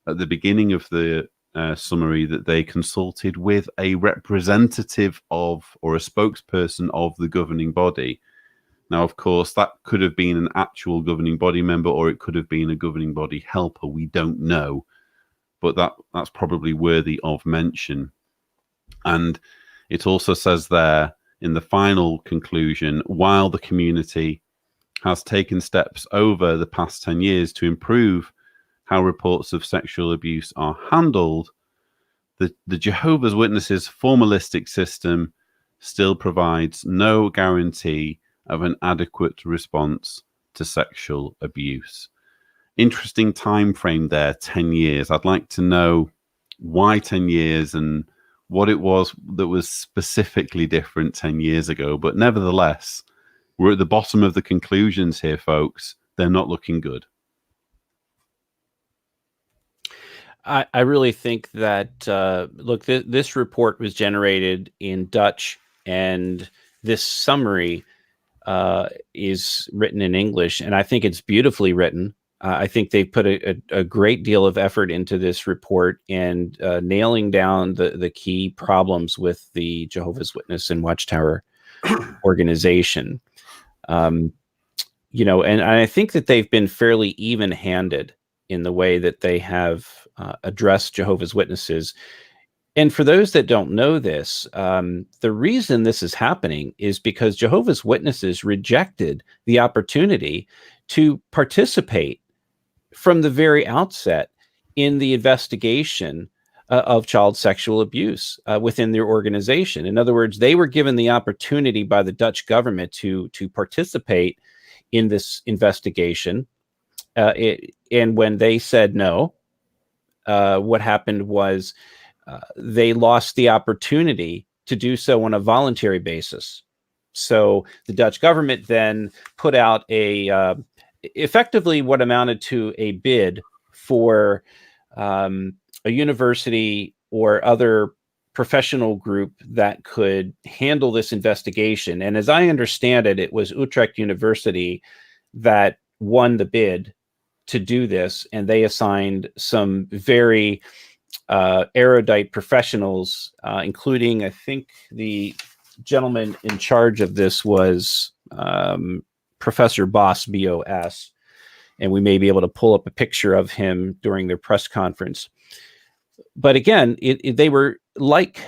at the beginning of the summary that they consulted with a representative of, or a spokesperson of, the governing body. Now, of course, that could have been an actual governing body member, or it could have been a governing body helper. We don't know, but that's probably worthy of mention. And it also says there in the final conclusion, while the community has taken steps over the past 10 years to improve how reports of sexual abuse are handled, the Jehovah's Witnesses formalistic system still provides no guarantee of an adequate response to sexual abuse. Interesting time frame there, 10 years. I'd like to know why 10 years and what it was that was specifically different 10 years ago. But nevertheless, we're at the bottom of the conclusions here, folks. They're not looking good. I really think that, look, this report was generated in Dutch, and this summary is written in English, and I think it's beautifully written. I think they put a great deal of effort into this report and nailing down the key problems with the Jehovah's Witness and Watchtower organization. And I think that they've been fairly even-handed in the way that they have addressed Jehovah's Witnesses. And for those that don't know this, the reason this is happening is because Jehovah's Witnesses rejected the opportunity to participate from the very outset in the investigation of child sexual abuse within their organization. In other words, they were given the opportunity by the Dutch government to participate in this investigation. And when they said no, what happened was they lost the opportunity to do so on a voluntary basis. So the Dutch government then put out effectively what amounted to a bid for a university or other professional group that could handle this investigation. And as I understand it, it was Utrecht University that won the bid to do this, and they assigned some very erudite professionals, including, I think, the gentleman in charge of this was Professor Boss, B-O-S, and we may be able to pull up a picture of him during their press conference. But again, they were like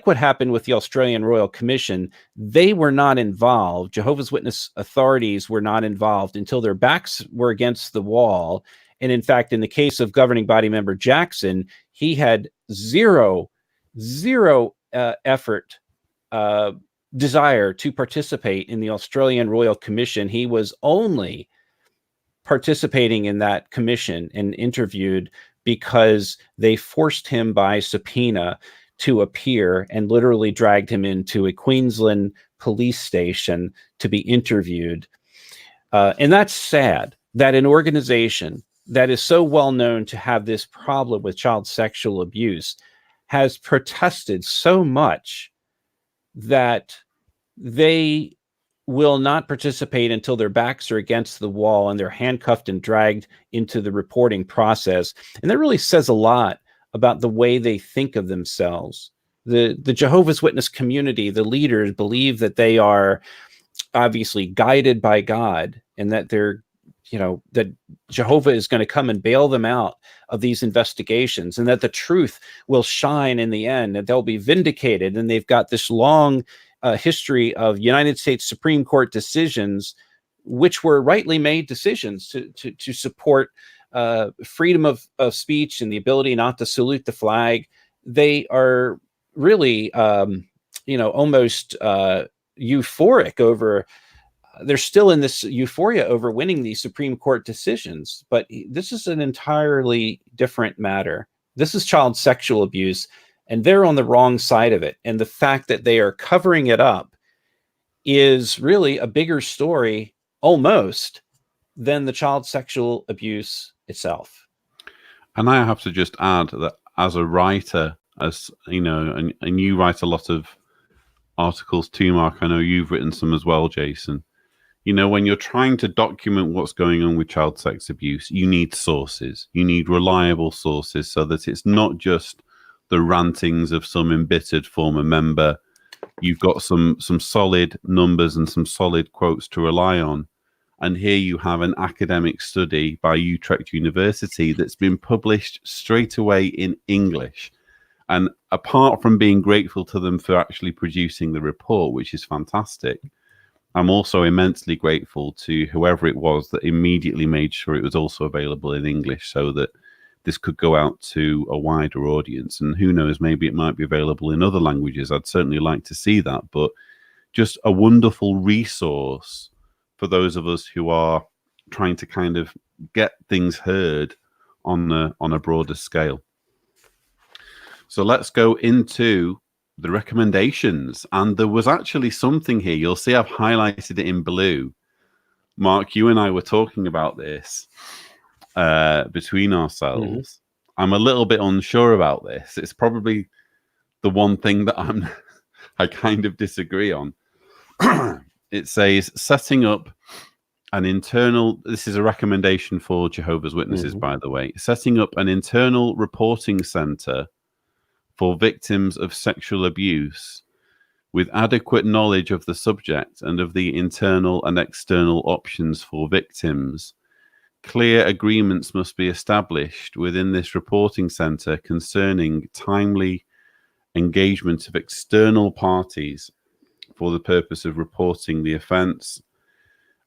what happened with the Australian Royal Commission. They were not involved. Jehovah's Witness authorities were not involved until their backs were against the wall. And in fact, in the case of governing body member Jackson, he had zero effort, desire to participate in the Australian Royal Commission. He was only participating in that commission and interviewed because they forced him by subpoena to appear and literally dragged him into a Queensland police station to be interviewed. And that's sad that an organization that is so well known to have this problem with child sexual abuse has protested so much that they will not participate until their backs are against the wall and they're handcuffed and dragged into the reporting process. And that really says a lot about the way they think of themselves. The Jehovah's Witness community, the leaders, believe that they are obviously guided by God, and that they're, that Jehovah is going to come and bail them out of these investigations, and that the truth will shine in the end, and they'll be vindicated. And they've got this long history of United States Supreme Court decisions, which were rightly made decisions to support freedom of speech and the ability not to salute the flag. They are really, almost euphoric over. They're still in this euphoria over winning these Supreme Court decisions, but this is an entirely different matter. This is child sexual abuse, and they're on the wrong side of it. And the fact that they are covering it up is really a bigger story, almost, than the child sexual abuse itself. And I have to just add that as a writer, as you know, and you write a lot of articles too, Mark. I know you've written some as well, Jason. When you're trying to document what's going on with child sex abuse, you need sources. You need reliable sources so that it's not just the rantings of some embittered former member. You've got some solid numbers and some solid quotes to rely on. And here you have an academic study by Utrecht University that's been published straight away in English. And apart from being grateful to them for actually producing the report, which is fantastic, I'm also immensely grateful to whoever it was that immediately made sure it was also available in English so that this could go out to a wider audience. And who knows, maybe it might be available in other languages. I'd certainly like to see that. But just a wonderful resource for those of us who are trying to kind of get things heard on a broader scale. So let's go into the recommendations. And there was actually something here. You'll see I've highlighted it in blue. Mark, you and I were talking about this between ourselves. Mm-hmm. I'm a little bit unsure about this. It's probably the one thing that I kind of disagree on. It says setting up an internal, this is a recommendation for Jehovah's Witnesses, mm-hmm. by the way, setting up an internal reporting center for victims of sexual abuse with adequate knowledge of the subject and of the internal and external options for victims. Clear agreements must be established within this reporting center concerning timely engagement of external parties for the purpose of reporting the offense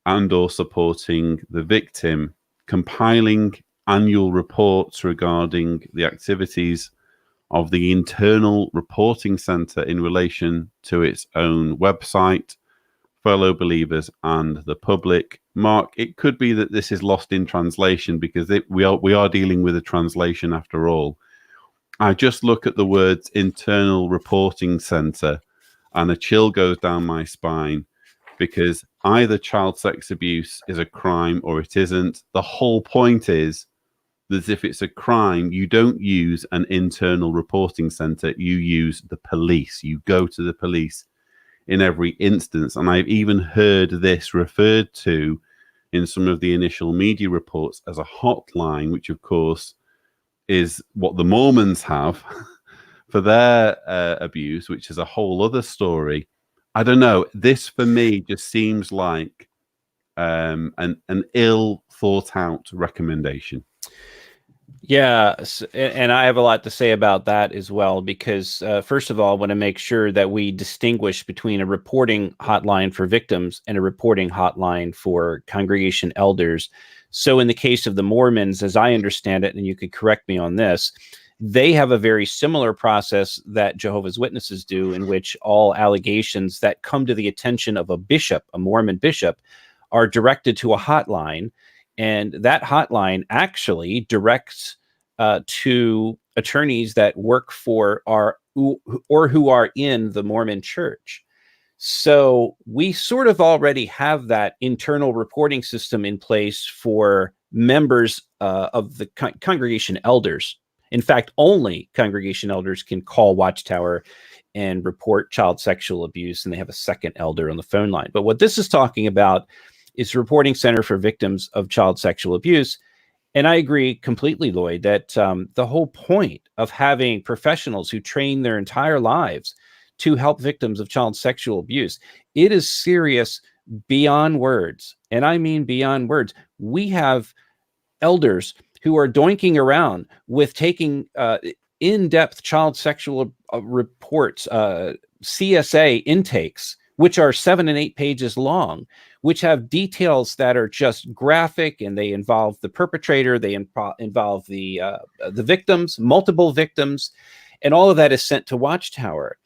and or supporting the victim, compiling annual reports regarding the activities of the internal reporting center in relation to its own website, fellow believers, and the public. Mark, it could be that this is lost in translation because we are dealing with a translation after all. I just look at the words internal reporting center and a chill goes down my spine because either child sex abuse is a crime or it isn't. The whole point is that if it's a crime, you don't use an internal reporting center, you use the police. You go to the police in every instance. And I've even heard this referred to in some of the initial media reports as a hotline, which of course is what the Mormons have for their abuse, which is a whole other story. I don't know. This for me just seems like an ill thought out recommendation. Yeah, and I have a lot to say about that as well, because first of all, I want to make sure that we distinguish between a reporting hotline for victims and a reporting hotline for congregation elders. So in the case of the Mormons, as I understand it, and you could correct me on this, they have a very similar process that Jehovah's Witnesses do, in which all allegations that come to the attention of a bishop, a Mormon bishop, are directed to a hotline. And that hotline actually directs to attorneys that work for who are in the Mormon Church. So we sort of already have that internal reporting system in place for members of the congregation elders. In fact, only congregation elders can call Watchtower and report child sexual abuse, and they have a second elder on the phone line. But what this is talking about is reporting center for victims of child sexual abuse. And I agree completely, Lloyd, that the whole point of having professionals who train their entire lives to help victims of child sexual abuse, it is serious beyond words. And I mean beyond words. We have elders who are doinking around with taking in-depth child sexual reports, CSA intakes, which are 7 and 8 pages long, which have details that are just graphic, and they involve the perpetrator, they involve the victims, multiple victims, and all of that is sent to Watchtower.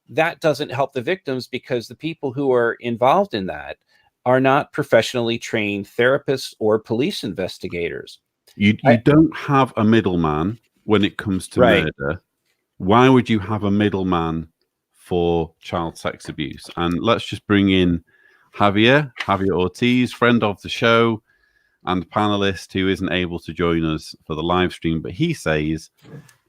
That doesn't help the victims because the people who are involved in that are not professionally trained therapists or police investigators. You don't have a middleman when it comes to murder. Why would you have a middleman for child sex abuse? And let's just bring in Javier Ortiz, friend of the show and panelist who isn't able to join us for the live stream, but he says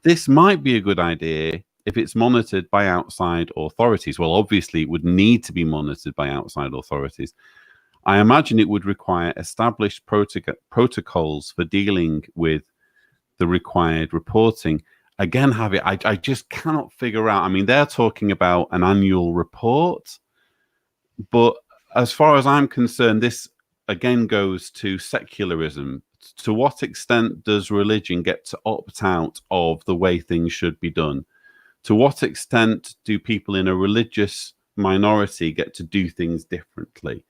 this might be a good idea if it's monitored by outside authorities. Well, obviously it would need to be monitored by outside authorities. I imagine it would require established protocols for dealing with the required reporting. Again, Javier, I just cannot figure out. I mean, they're talking about an annual report, but as far as I'm concerned, this again goes to secularism. To what extent does religion get to opt out of the way things should be done? To what extent do people in a religious minority get to do things differently?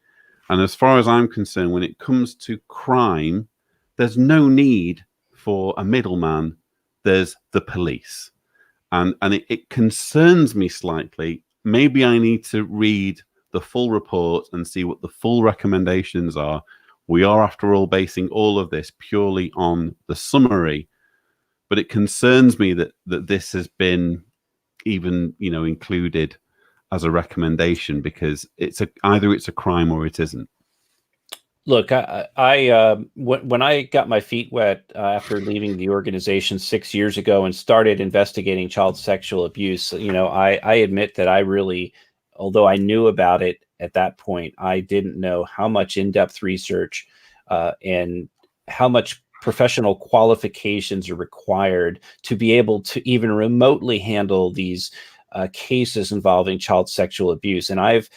And as far as I'm concerned, when it comes to crime, there's no need for a middleman. There's the police. And it concerns me slightly. Maybe I need to read the full report and see what the full recommendations are. We are, after all, basing all of this purely on the summary. But it concerns me that this has been even, included as a recommendation, because either it's a crime or it isn't. Look, when I got my feet wet after leaving the organization 6 years ago and started investigating child sexual abuse, I admit that I really, although I knew about it at that point, I didn't know how much in-depth research and how much professional qualifications are required to be able to even remotely handle these cases involving child sexual abuse. And I've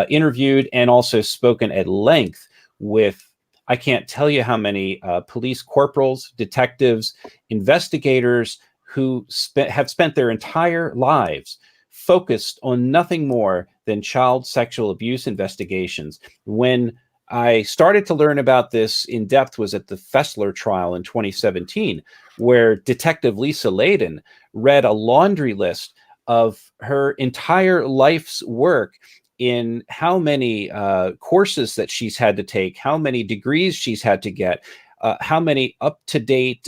interviewed and also spoken at length with, I can't tell you how many police corporals, detectives, investigators who have spent their entire lives focused on nothing more than child sexual abuse investigations. When I started to learn about this in depth was at the Fessler trial in 2017, where Detective Lisa Layden read a laundry list of her entire life's work in how many courses that she's had to take, how many degrees she's had to get, how many up-to-date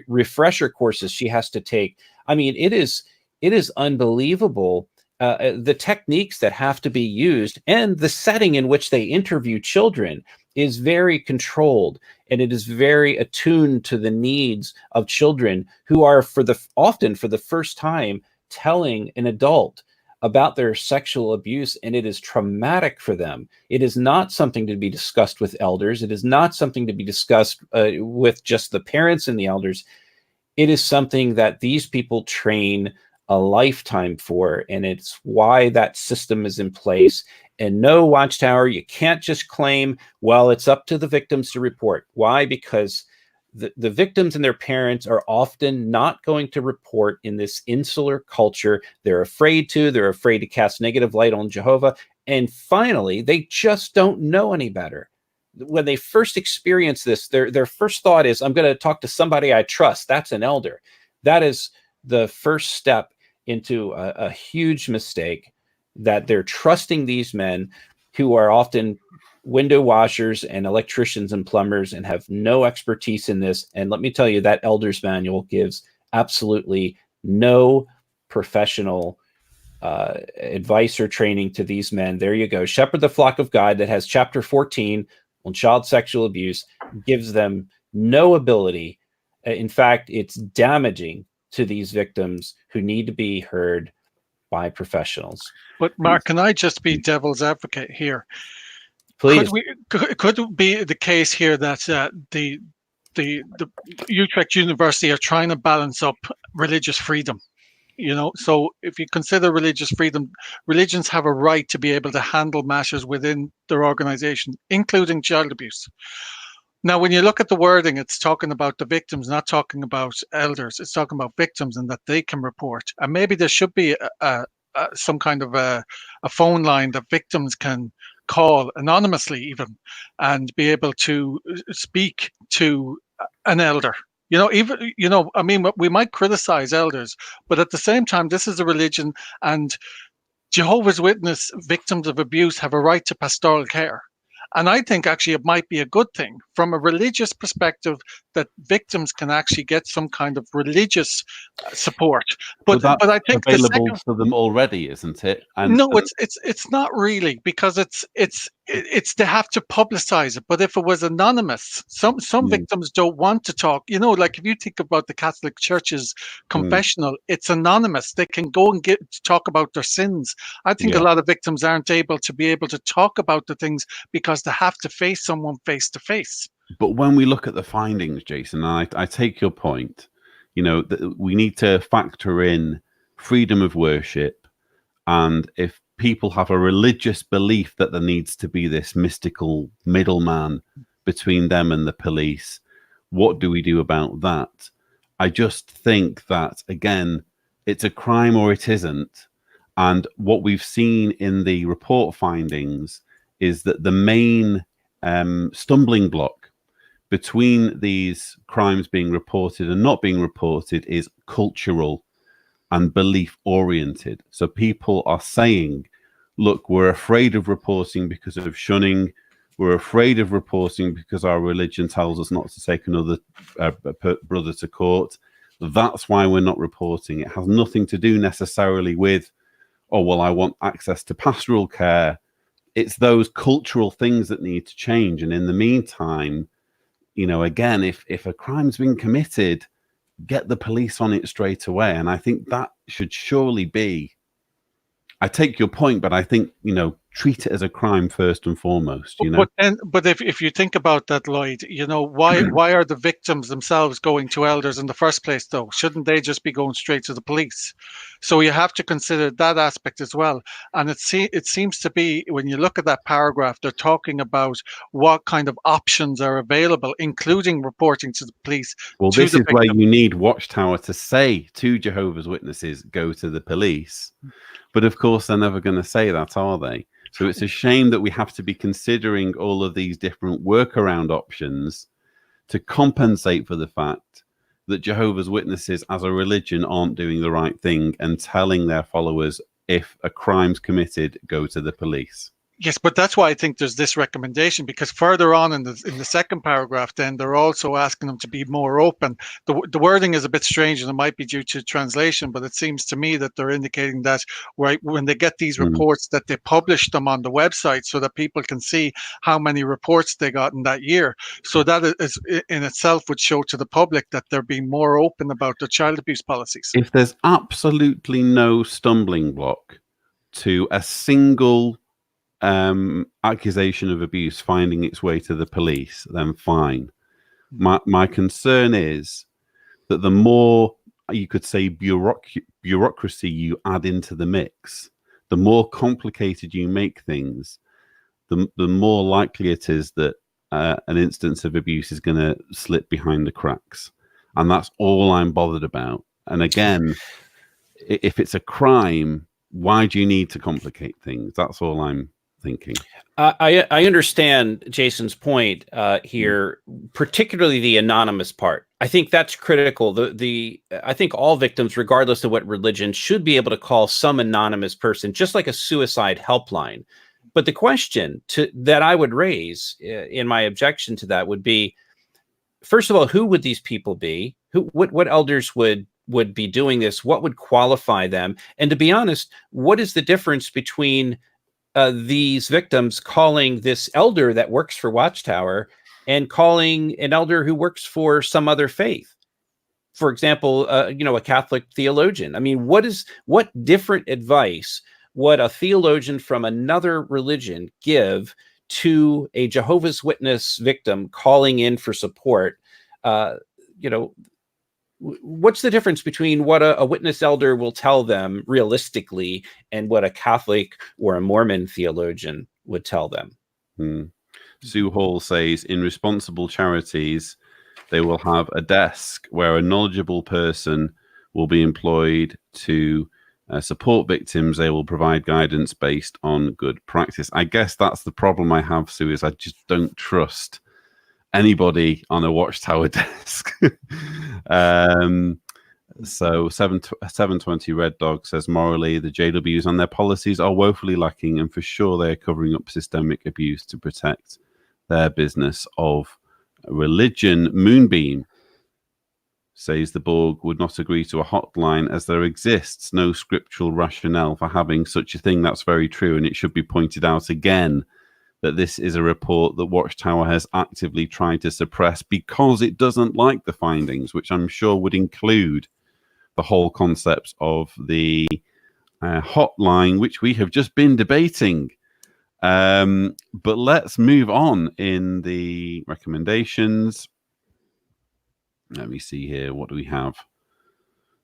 refresher courses she has to take. I mean, it is unbelievable. The techniques that have to be used and the setting in which they interview children is very controlled, and it is very attuned to the needs of children who are often for the first time telling an adult about their sexual abuse, and it is traumatic for them. It is not something to be discussed with elders. It is not something to be discussed with just the parents and the elders. It is something that these people train a lifetime for, and it's why that system is in place. And no, Watchtower, you can't just claim, well, it's up to the victims to report. Why? Because the victims and their parents are often not going to report in this insular culture. They're afraid to cast negative light on Jehovah. And finally, they just don't know any better. When they first experience this, their first thought is, I'm going to talk to somebody I trust. That's an elder. That is the first step into a huge mistake, that they're trusting these men who are often window washers and electricians and plumbers and have no expertise in this. And let me tell you, that elder's manual gives absolutely no professional advice or training to these men. There you go. Shepherd the Flock of God, that has chapter 14 on child sexual abuse, gives them no ability. In fact, it's damaging to these victims who need to be heard by professionals. But Mark, can I just be devil's advocate here? Please. Could it be the case here that the Utrecht University are trying to balance up religious freedom So if you consider religious freedom, religions have a right to be able to handle matters within their organization, including child abuse. Now, when you look at the wording, it's talking about the victims, not talking about elders. It's talking about victims and that they can report. And maybe there should be some kind of a phone line that victims can call anonymously even, and be able to speak to an elder. I mean, we might criticize elders, but at the same time, this is a religion, and Jehovah's Witness victims of abuse have a right to pastoral care. And I think actually it might be a good thing from a religious perspective that victims can actually get some kind of religious support. But I think available to them already, isn't it? And no, it's not really, because it's they have to publicize it. But if it was anonymous, some victims don't want to talk. Like if you think about the Catholic Church's confessional, it's anonymous. They can go and talk about their sins. I think a lot of victims aren't able to talk about the things because they have to face someone face to face. But when we look at the findings, Jason, I take your point. That we need to factor in freedom of worship, and if people have a religious belief that there needs to be this mystical middleman between them and the police, what do we do about that? I just think that, again, it's a crime or it isn't. And what we've seen in the report findings is that the main stumbling block between these crimes being reported and not being reported is cultural and belief oriented. So people are saying, look, we're afraid of reporting because of shunning. We're afraid of reporting because our religion tells us not to take another brother to court. That's why we're not reporting. It has nothing to do necessarily with, oh, well, I want access to pastoral care. It's those cultural things that need to change. And in the meantime, again, if a crime's been committed, get the police on it straight away. And I think that should surely be, I take your point, but I think, treat it as a crime first and foremost, But if you think about that, Lloyd, why are the victims themselves going to elders in the first place, though? Shouldn't they just be going straight to the police? So you have to consider that aspect as well. And it seems to be, when you look at that paragraph, they're talking about what kind of options are available, including reporting to the police. Well, this is where you need Watchtower to say to Jehovah's Witnesses, go to the police. But of course, they're never going to say that, are they? So it's a shame that we have to be considering all of these different workaround options to compensate for the fact that Jehovah's Witnesses as a religion aren't doing the right thing and telling their followers, if a crime's committed, go to the police. Yes, but that's why I think there's this recommendation, because further on in the second paragraph, then they're also asking them to be more open. The wording is a bit strange, and it might be due to translation, but it seems to me that they're indicating that when they get these reports, that they publish them on the website so that people can see how many reports they got in that year. So that is in itself would show to the public that they're being more open about their child abuse policies. If there's absolutely no stumbling block to a single accusation of abuse finding its way to the police, then fine. My concern is that the more, you could say, bureaucracy you add into the mix, the more complicated you make things, the more likely it is that an instance of abuse is going to slip behind the cracks. And that's all I'm bothered about. And again, if it's a crime, why do you need to complicate things? That's all I'm thinking. I understand Jason's point here, particularly the anonymous part. I think that's critical. I think all victims, regardless of what religion, should be able to call some anonymous person, just like a suicide helpline. But the question that I would raise in my objection to that would be, first of all, who would these people be? What elders would be doing this? What would qualify them? And to be honest, what is the difference between these victims calling this elder that works for Watchtower and calling an elder who works for some other faith? For example, a Catholic theologian. I mean, what different advice would a theologian from another religion give to a Jehovah's Witness victim calling in for support? what's the difference between what a witness elder will tell them realistically and what a Catholic or a Mormon theologian would tell them? Sue Hall says, in responsible charities, they will have a desk where a knowledgeable person will be employed to support victims. They will provide guidance based on good practice. I guess that's the problem I have, Sue, is I just don't trust anybody on a Watchtower desk. So 720 Red Dog says, morally, the JWs and their policies are woefully lacking, and for sure they are covering up systemic abuse to protect their business of religion. Moonbeam says the Borg would not agree to a hotline as there exists no scriptural rationale for having such a thing. That's very true, and it should be pointed out again that this is a report that Watchtower has actively tried to suppress because it doesn't like the findings, which I'm sure would include the whole concept of the hotline, which we have just been debating. But let's move on in the recommendations. Let me see here. What do we have?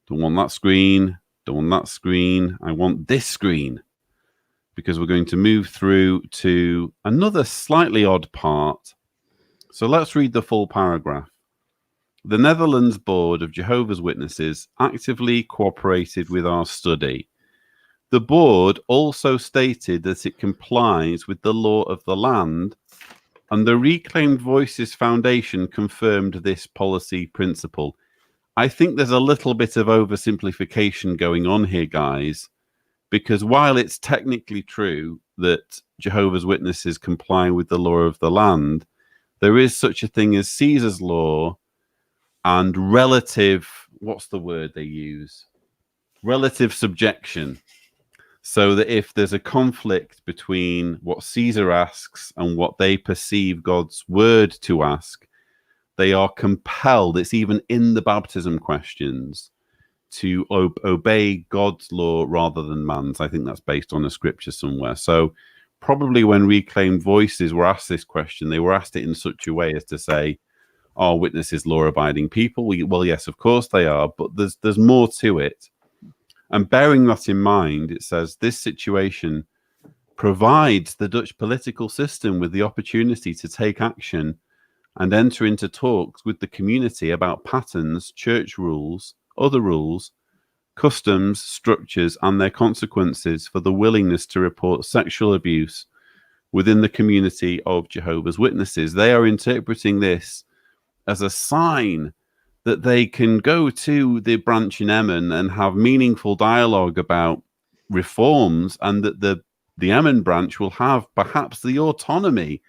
Don't want that screen. Don't want that screen. I want this screen, because we're going to move through to another slightly odd part. So let's read the full paragraph. The Netherlands Board of Jehovah's Witnesses actively cooperated with our study. The board also stated that it complies with the law of the land, and the Reclaimed Voices Foundation confirmed this policy principle. I think there's a little bit of oversimplification going on here, guys, because while it's technically true that Jehovah's Witnesses comply with the law of the land, there is such a thing as Caesar's law and relative, what's the word they use? Relative subjection. So that if there's a conflict between what Caesar asks and what they perceive God's word to ask, they are compelled, it's even in the baptism questions, to obey God's law rather than man's. I think that's based on a scripture somewhere. So probably when Reclaimed Voices were asked this question, they were asked it in such a way as to say, are witnesses law-abiding people? Well, yes, of course they are, but there's more to it. And bearing that in mind, it says this situation provides the Dutch political system with the opportunity to take action and enter into talks with the community about patterns, church rules, other rules, customs, structures, and their consequences for the willingness to report sexual abuse within the community of Jehovah's Witnesses. They are interpreting this as a sign that they can go to the branch in Emmen and have meaningful dialogue about reforms, and that the Emmen branch will have perhaps the autonomy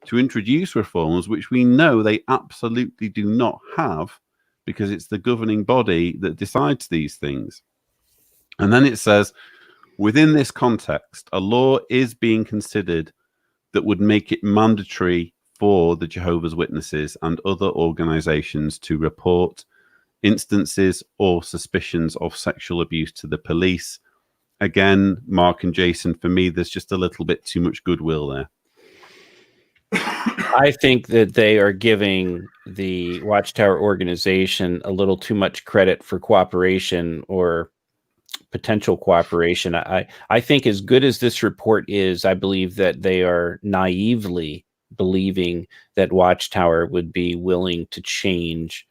to introduce reforms, which we know they absolutely do not have, because it's the governing body that decides these things. And then it says, within this context, a law is being considered that would make it mandatory for the Jehovah's Witnesses and other organizations to report instances or suspicions of sexual abuse to the police. Again, Mark and Jason, for me, there's just a little bit too much goodwill there. I think that they are giving the Watchtower organization a little too much credit for cooperation or potential cooperation. I think as good as this report is, I believe that they are naively believing that Watchtower would be willing to change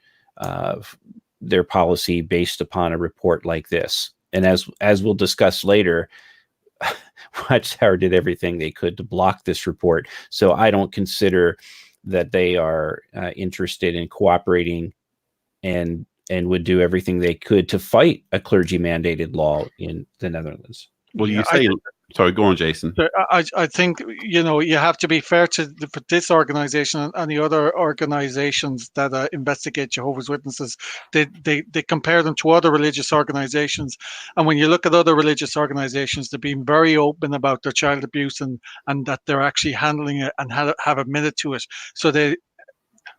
their policy based upon a report like this. And as we'll discuss later, Watchtower did everything they could to block this report. So I don't consider that they are interested in cooperating and would do everything they could to fight a clergy mandated law in the Netherlands. Well, you say, sorry, go on, Jason. I think, you have to be fair to this organization and the other organizations that investigate Jehovah's Witnesses. They compare them to other religious organizations. And when you look at other religious organizations, they're being very open about their child abuse and that they're actually handling it and have admitted to it. So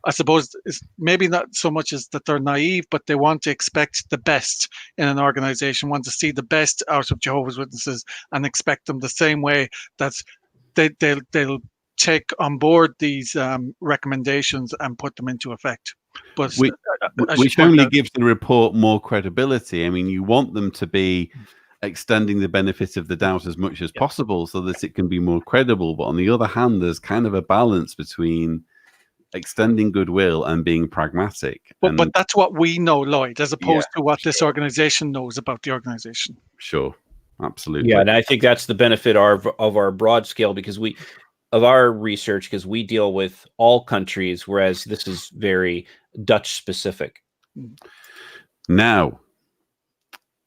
I suppose it's maybe not so much as that they're naive, but they want to expect the best in an organization, want to see the best out of Jehovah's Witnesses and expect them the same way that they'll take on board these recommendations and put them into effect. But which only gives the report more credibility. I mean, you want them to be extending the benefit of the doubt as much as possible so that it can be more credible. But on the other hand, there's kind of a balance between extending goodwill and being pragmatic. But that's what we know, Lloyd, as opposed to what this organization knows about the organization. Sure, absolutely. Yeah, and I think that's the benefit of our broad scale of our research, because we deal with all countries, whereas this is very Dutch specific. Now,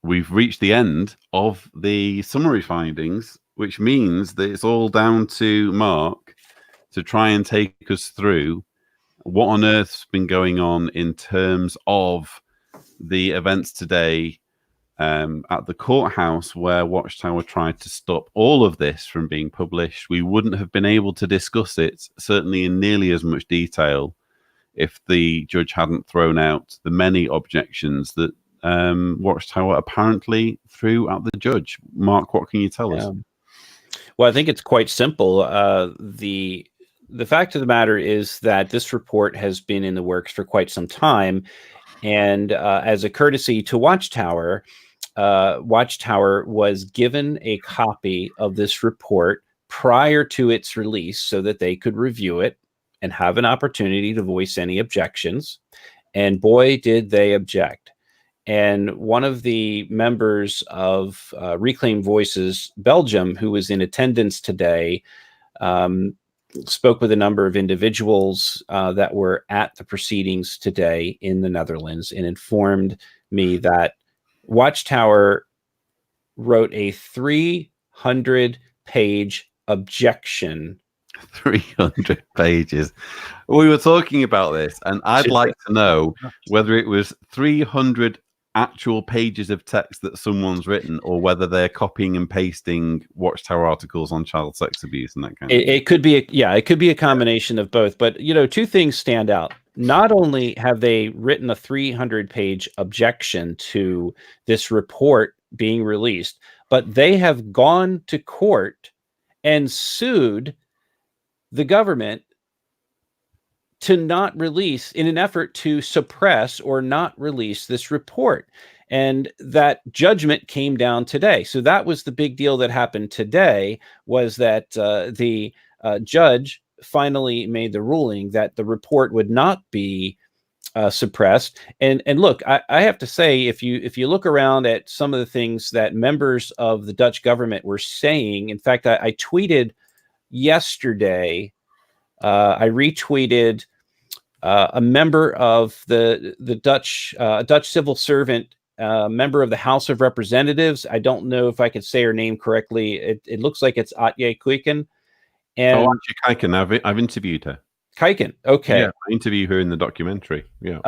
we've reached the end of the summary findings, which means that it's all down to Mark to try and take us through what on earth's been going on in terms of the events today at the courthouse, where Watchtower tried to stop all of this from being published. We wouldn't have been able to discuss it, certainly in nearly as much detail, if the judge hadn't thrown out the many objections that Watchtower apparently threw at the judge. Mark, what can you tell us? Well, I think it's quite simple. The fact of the matter is that this report has been in the works for quite some time. And as a courtesy to Watchtower, Watchtower was given a copy of this report prior to its release so that they could review it and have an opportunity to voice any objections. And boy, did they object. And one of the members of Reclaim Voices Belgium, who was in attendance today, spoke with a number of individuals that were at the proceedings today in the Netherlands and informed me that Watchtower wrote a 300-page objection. 300 pages. We were talking about this, and I'd like to know whether it was 300 actual pages of text that someone's written, or whether they're copying and pasting Watchtower articles on child sex abuse and that kind of thing. It could be it could be a combination of both. But two things stand out. Not only have they written a 300-page objection to this report being released, but they have gone to court and sued the government to not release, in an effort to suppress or not release this report. And that judgment came down today. So that was the big deal that happened today, was that the judge finally made the ruling that the report would not be suppressed. And look, I have to say, if you look around at some of the things that members of the Dutch government were saying, in fact, I tweeted yesterday, I retweeted a member of the Dutch civil servant, member of the House of Representatives. I don't know if I could say her name correctly. It looks like it's Atje Kuiken. And Kuiken, I've interviewed her. Kuiken, okay. Yeah, I interviewed her in the documentary. Yeah.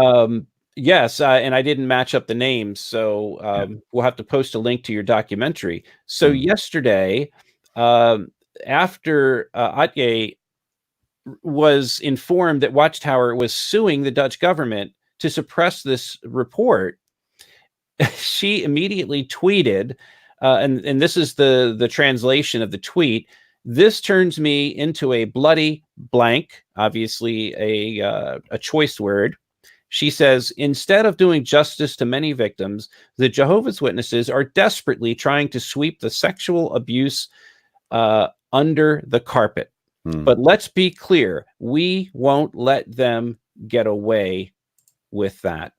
Yes, and I didn't match up the names, so we'll have to post a link to your documentary. So yesterday, after Atje was informed that Watchtower was suing the Dutch government to suppress this report, she immediately tweeted, and this is the translation of the tweet: "This turns me into a bloody blank," obviously a choice word. She says, "Instead of doing justice to many victims, the Jehovah's Witnesses are desperately trying to sweep the sexual abuse under the carpet. But let's be clear, we won't let them get away with that."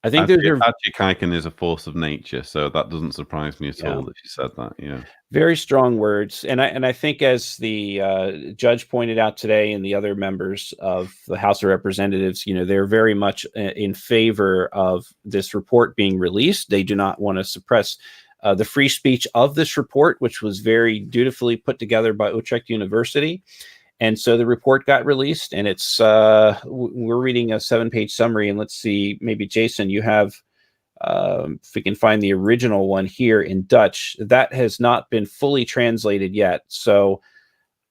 I think Atje Kuiken is a force of nature, so that doesn't surprise me at all that she said that. Yeah, very strong words, and I think, as the judge pointed out today, and the other members of the House of Representatives, they're very much in favor of this report being released. They do not want to suppress the free speech of this report, which was very dutifully put together by Utrecht University. And so the report got released, and it's we're reading a 7-page summary. And let's see, maybe Jason, you have, if we can find the original one here in Dutch, that has not been fully translated yet. So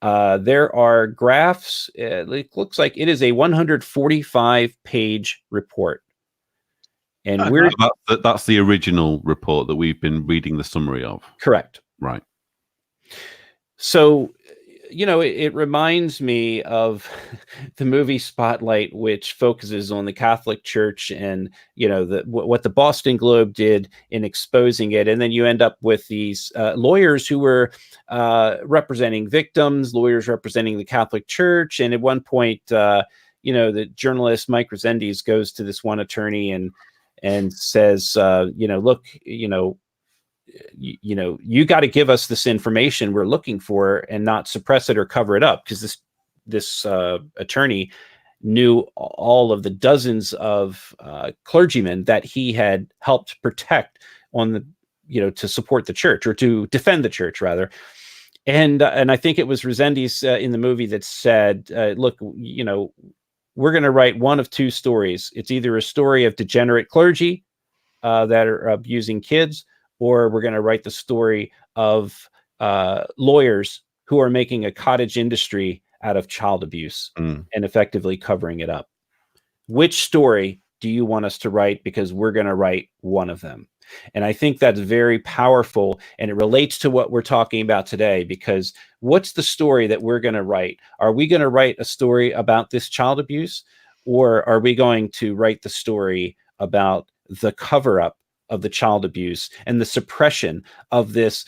there are graphs. It looks like it is a 145-page report. And that's the original report that we've been reading the summary of. Correct. Right. So it reminds me of the movie Spotlight, which focuses on the Catholic Church and, what the Boston Globe did in exposing it. And then you end up with these lawyers who were representing victims, lawyers representing the Catholic Church. And at one point, the journalist Mike Resendiz goes to this one attorney and says, look, you got to give us this information we're looking for and not suppress it or cover it up, because this attorney knew all of the dozens of clergymen that he had helped protect to support the church, or to defend the church rather. And I think it was Resendiz in the movie that said, look, we're going to write one of two stories. It's either a story of degenerate clergy that are abusing kids, or we're going to write the story of lawyers who are making a cottage industry out of child abuse and effectively covering it up. Which story do you want us to write? Because we're going to write one of them. And I think that's very powerful, and it relates to what we're talking about today, because what's the story that we're going to write? Are we going to write a story about this child abuse, or are we going to write the story about the cover-up of the child abuse and the suppression of this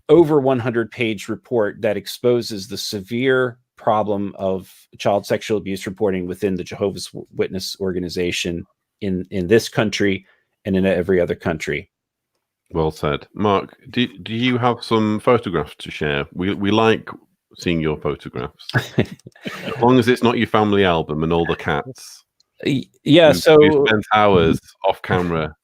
over 100-page report that exposes the severe problem of child sexual abuse reporting within the Jehovah's Witness organization in this country and in every other country? Well said. Mark, do you have some photographs to share? We like seeing your photographs. As long as it's not your family album and all the cats. Yeah, so we spent hours off camera.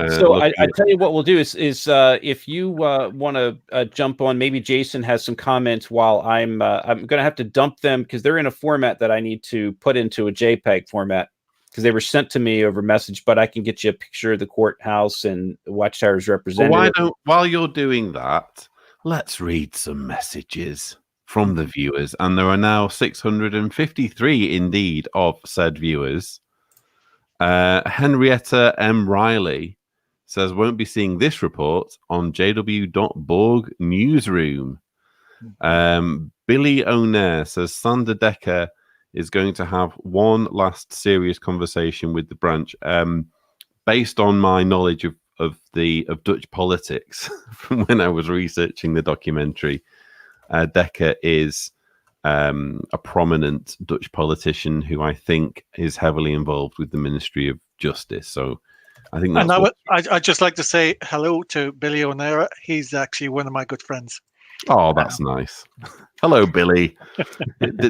So I tell you what we'll do is if you want to jump on, maybe Jason has some comments while I'm going to have to dump them, because they're in a format that I need to put into a JPEG format, because they were sent to me over message. But I can get you a picture of the courthouse and Watchtower's representative. Well, while you're doing that, let's read some messages from the viewers, and there are now 653 indeed of said viewers. Henrietta M. Riley says, won't be seeing this report on jw.borg newsroom. Billy O'Nair says, Sander Decker is going to have one last serious conversation with the branch. Based on my knowledge of Dutch politics from when I was researching the documentary, Decker is a prominent Dutch politician who I think is heavily involved with the Ministry of Justice. So I think that's... And I'd just like to say hello to Billy O'Neill. He's actually one of my good friends. Oh, that's nice. Hello, Billy.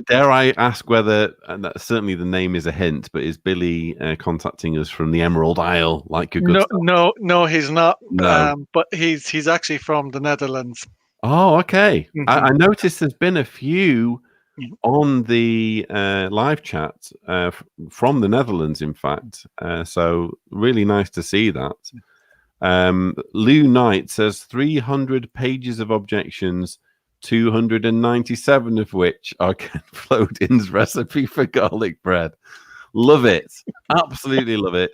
Dare I ask whether, and that, certainly the name is a hint, but is Billy contacting us from the Emerald Isle like a good... No, he's not. No. But he's actually from the Netherlands. Oh, okay. Mm-hmm. I noticed there's been a few on the live chat from the Netherlands, in fact. So really nice to see that. Lou Knight says 300 pages of objections, 297 of which are Ken Flodin's recipe for garlic bread. Love it. Absolutely love it.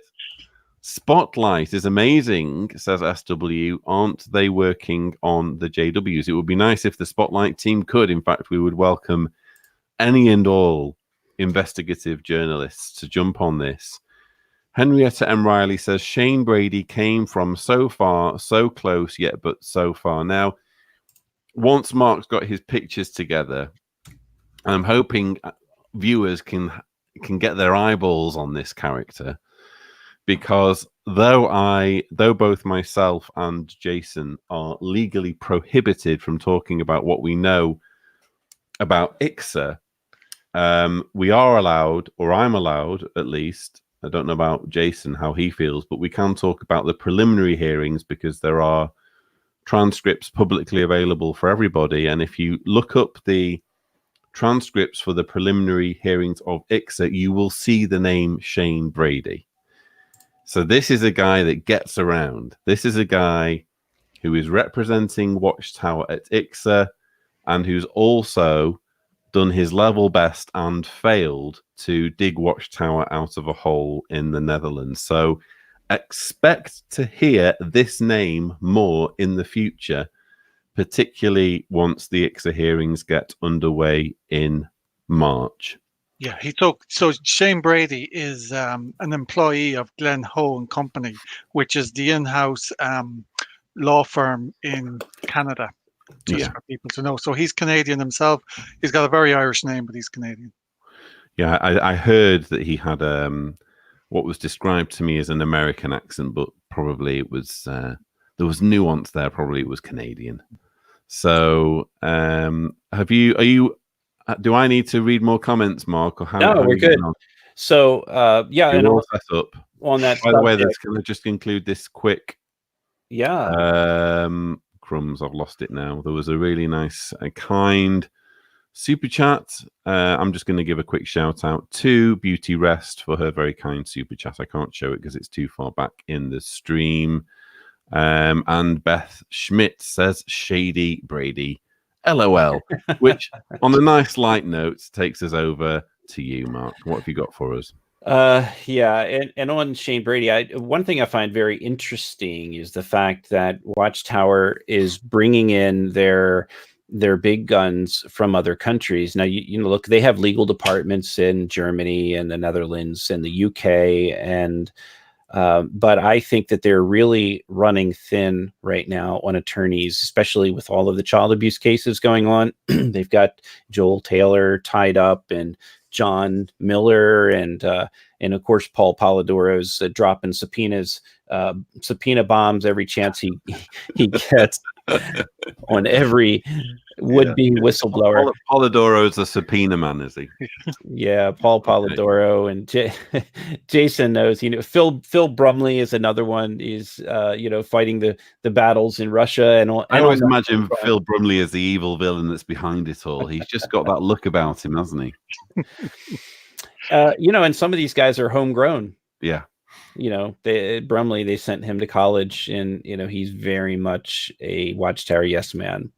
Spotlight is amazing, says SW. Aren't they working on the JWs? It would be nice if the Spotlight team could. In fact, we would welcome any and all investigative journalists to jump on this. Henrietta M. Riley says Shane Brady came from so far, so close, yet but so far. Now, once Mark's got his pictures together, I'm hoping viewers can get their eyeballs on this character, because though both myself and Jason are legally prohibited from talking about what we know about ICSA, we are allowed, or I'm allowed at least. I don't know about Jason, how he feels, but we can talk about the preliminary hearings because there are transcripts publicly available for everybody. And if you look up the transcripts for the preliminary hearings of ICSA, you will see the name Shane Brady. So this is a guy that gets around. This is a guy who is representing Watchtower at ICSA and who's also done his level best and failed to dig Watchtower out of a hole in the Netherlands. So expect to hear this name more in the future, particularly once the ICSA hearings get underway in March. Yeah, so Shane Brady is an employee of Glenn Ho and Company, which is the in-house law firm in Canada, just for people to know. So he's Canadian himself. He's got a very Irish name, but he's Canadian. Yeah, I heard that he had what was described to me as an American accent, but probably it was there was nuance there. Probably it was Canadian. So, do I need to read more comments, Mark, or how? No, we're good. So, yeah, and all set up on that. By the way, let's kind of just include this quick. Yeah. Crumbs, I've lost it now. There was a really nice, kind super chat. I'm just going to give a quick shout out to Beauty Rest for her very kind super chat. I can't show it because it's too far back in the stream. And Beth Schmidt says Shady Brady, LOL, which on a nice light note takes us over to you, Mark. What have you got for us? Yeah, and on Shane Brady, one thing I find very interesting is the fact that Watchtower is bringing in their big guns from other countries. Now, you know, look, they have legal departments in Germany and the Netherlands and the UK, and but I think that they're really running thin right now on attorneys, especially with all of the child abuse cases going on. They've got Joel Taylor tied up, and John Miller, and of course Paul Polidoro's dropping subpoena bombs every chance he gets on every would-be whistleblower. Polidoro's a subpoena man, is he? Yeah, Paul Polidoro, and Jason knows. You know, Phil Brumley is another one. Is fighting the battles in Russia, and I always imagine Phil Brumley as the evil villain that's behind it all. He's just got that look about him, hasn't he? And some of these guys are homegrown. Yeah. Brumley, they sent him to college, and he's very much a Watchtower yes man.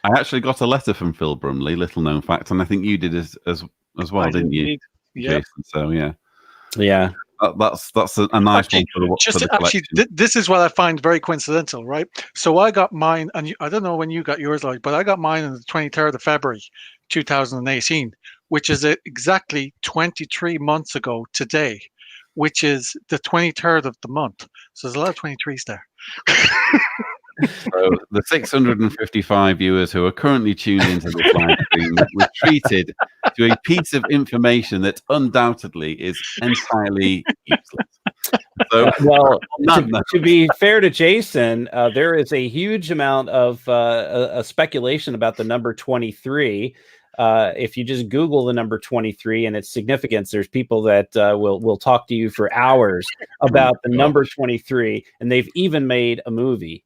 I actually got a letter from Phil Brumley, little known fact, and I think you did as well, didn't you? Yeah. Jason? So yeah. That's a nice one for the actually, this is what I find very coincidental, right? So I got mine, and I don't know when you got yours, but I got mine on the 23rd of February, 2018, which is exactly 23 months ago today, which is the 23rd of the month. So there's a lot of 23s there. So the 655 viewers who are currently tuned into this live stream were treated to a piece of information that undoubtedly is entirely useless. So, well, to be fair to Jason, there is a huge amount of speculation about the number 23. If you just Google the number 23 and its significance, there's people that will talk to you for hours about the number 23, and they've even made a movie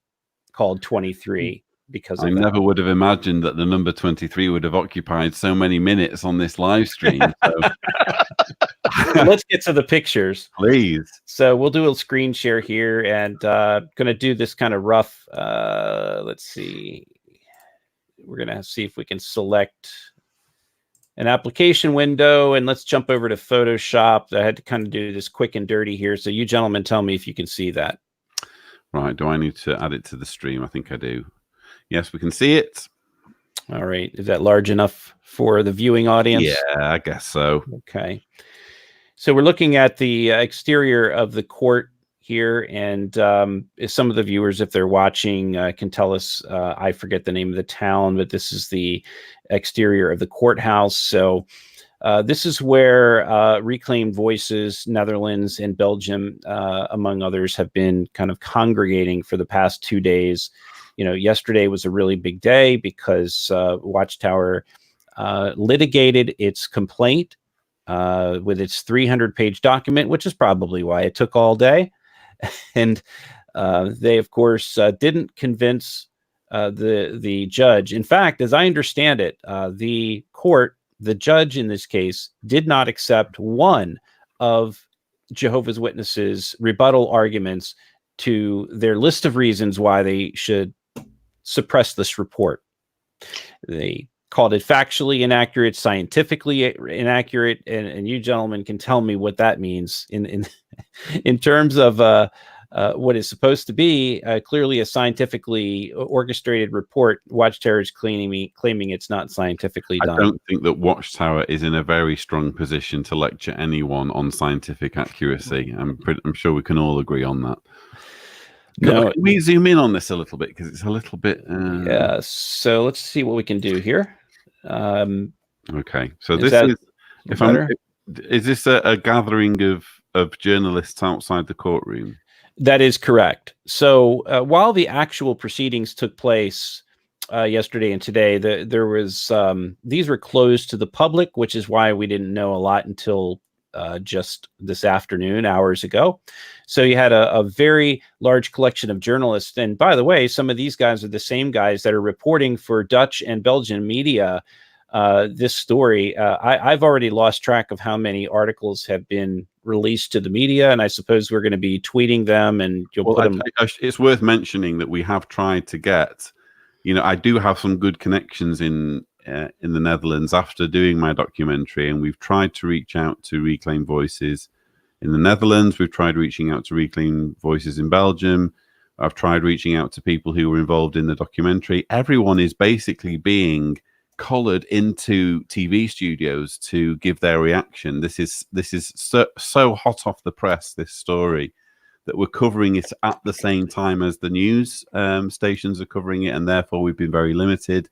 called 23 because of never would have imagined that the number 23 would have occupied so many minutes on this live stream. So. Let's get to the pictures, please. So we'll do a screen share here, and going to do this kind of rough. Let's see. We're going to see if we can select an application window, and let's jump over to Photoshop. I had to kind of do this quick and dirty here. So you gentlemen tell me if you can see that. Right. Do I need to add it to the stream? I think I do. Yes, we can see it. All right. Is that large enough for the viewing audience? Yeah, I guess so. Okay. So we're looking at the exterior of the court here, and some of the viewers, if they're watching, can tell us, I forget the name of the town, but this is the exterior of the courthouse. So this is where Reclaimed Voices, Netherlands and Belgium, among others, have been kind of congregating for the past 2 days. Yesterday was a really big day because Watchtower litigated its complaint with its 300-page document, which is probably why it took all day. And they, of course, didn't convince the judge. In fact, as I understand it, the judge in this case did not accept one of Jehovah's Witnesses' rebuttal arguments to their list of reasons why they should suppress this report. They called it factually inaccurate, scientifically inaccurate, and you gentlemen can tell me what that means in terms of what is supposed to be clearly a scientifically orchestrated report. Watchtower is claiming it's not scientifically done. I don't think that Watchtower is in a very strong position to lecture anyone on scientific accuracy. I'm sure we can all agree on that. No, can we zoom in on this a little bit, because it's a little bit... Yeah, so let's see what we can do here. Okay, so is this a gathering of journalists outside the courtroom? That is correct. So while the actual proceedings took place yesterday and today, there was these were closed to the public, which is why we didn't know a lot until just this afternoon, hours ago. So you had a very large collection of journalists. And by the way, some of these guys are the same guys that are reporting for Dutch and Belgian media this story. I've already lost track of how many articles have been released to the media, and I suppose we're going to be tweeting them, and you'll put them. It's worth mentioning that we have tried to get, I do have some good connections in the Netherlands after doing my documentary, and we've tried to reach out to Reclaim Voices in the Netherlands. We've tried reaching out to Reclaim Voices in Belgium. I've tried reaching out to people who were involved in the documentary. Everyone is basically being collared into TV studios to give their reaction. This is so hot off the press, this story, that we're covering it at the same time as the news stations are covering it, and therefore we've been very limited.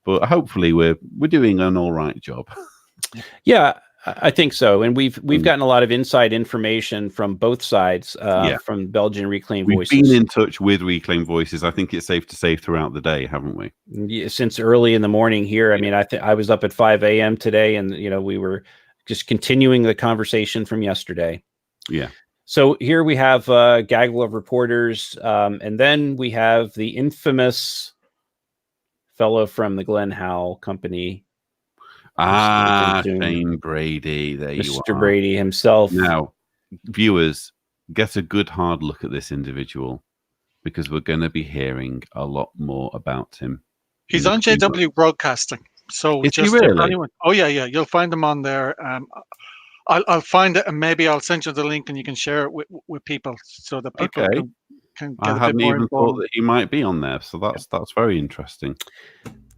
But hopefully we're doing an all right job. Yeah, I think so. And we've gotten a lot of inside information from both sides, from Belgian Reclaim Voices. We've been in touch with Reclaim Voices, I think it's safe to say, throughout the day, haven't we? Yeah, since early in the morning here. I mean, I was up at 5 a.m. today, and we were just continuing the conversation from yesterday. Yeah. So here we have a gaggle of reporters, and then we have the infamous fellow from the Glenn Howell Company. Shane Brady. There you are. Mr. Brady himself. Now, viewers, get a good hard look at this individual, because we're going to be hearing a lot more about him. He's on JW Broadcasting. So is just he really? Anyone. Oh yeah. You'll find him on there. I'll find it, and maybe I'll send you the link, and you can share it with people, so that people can get I hadn't even thought that he might be on there, so that's very interesting.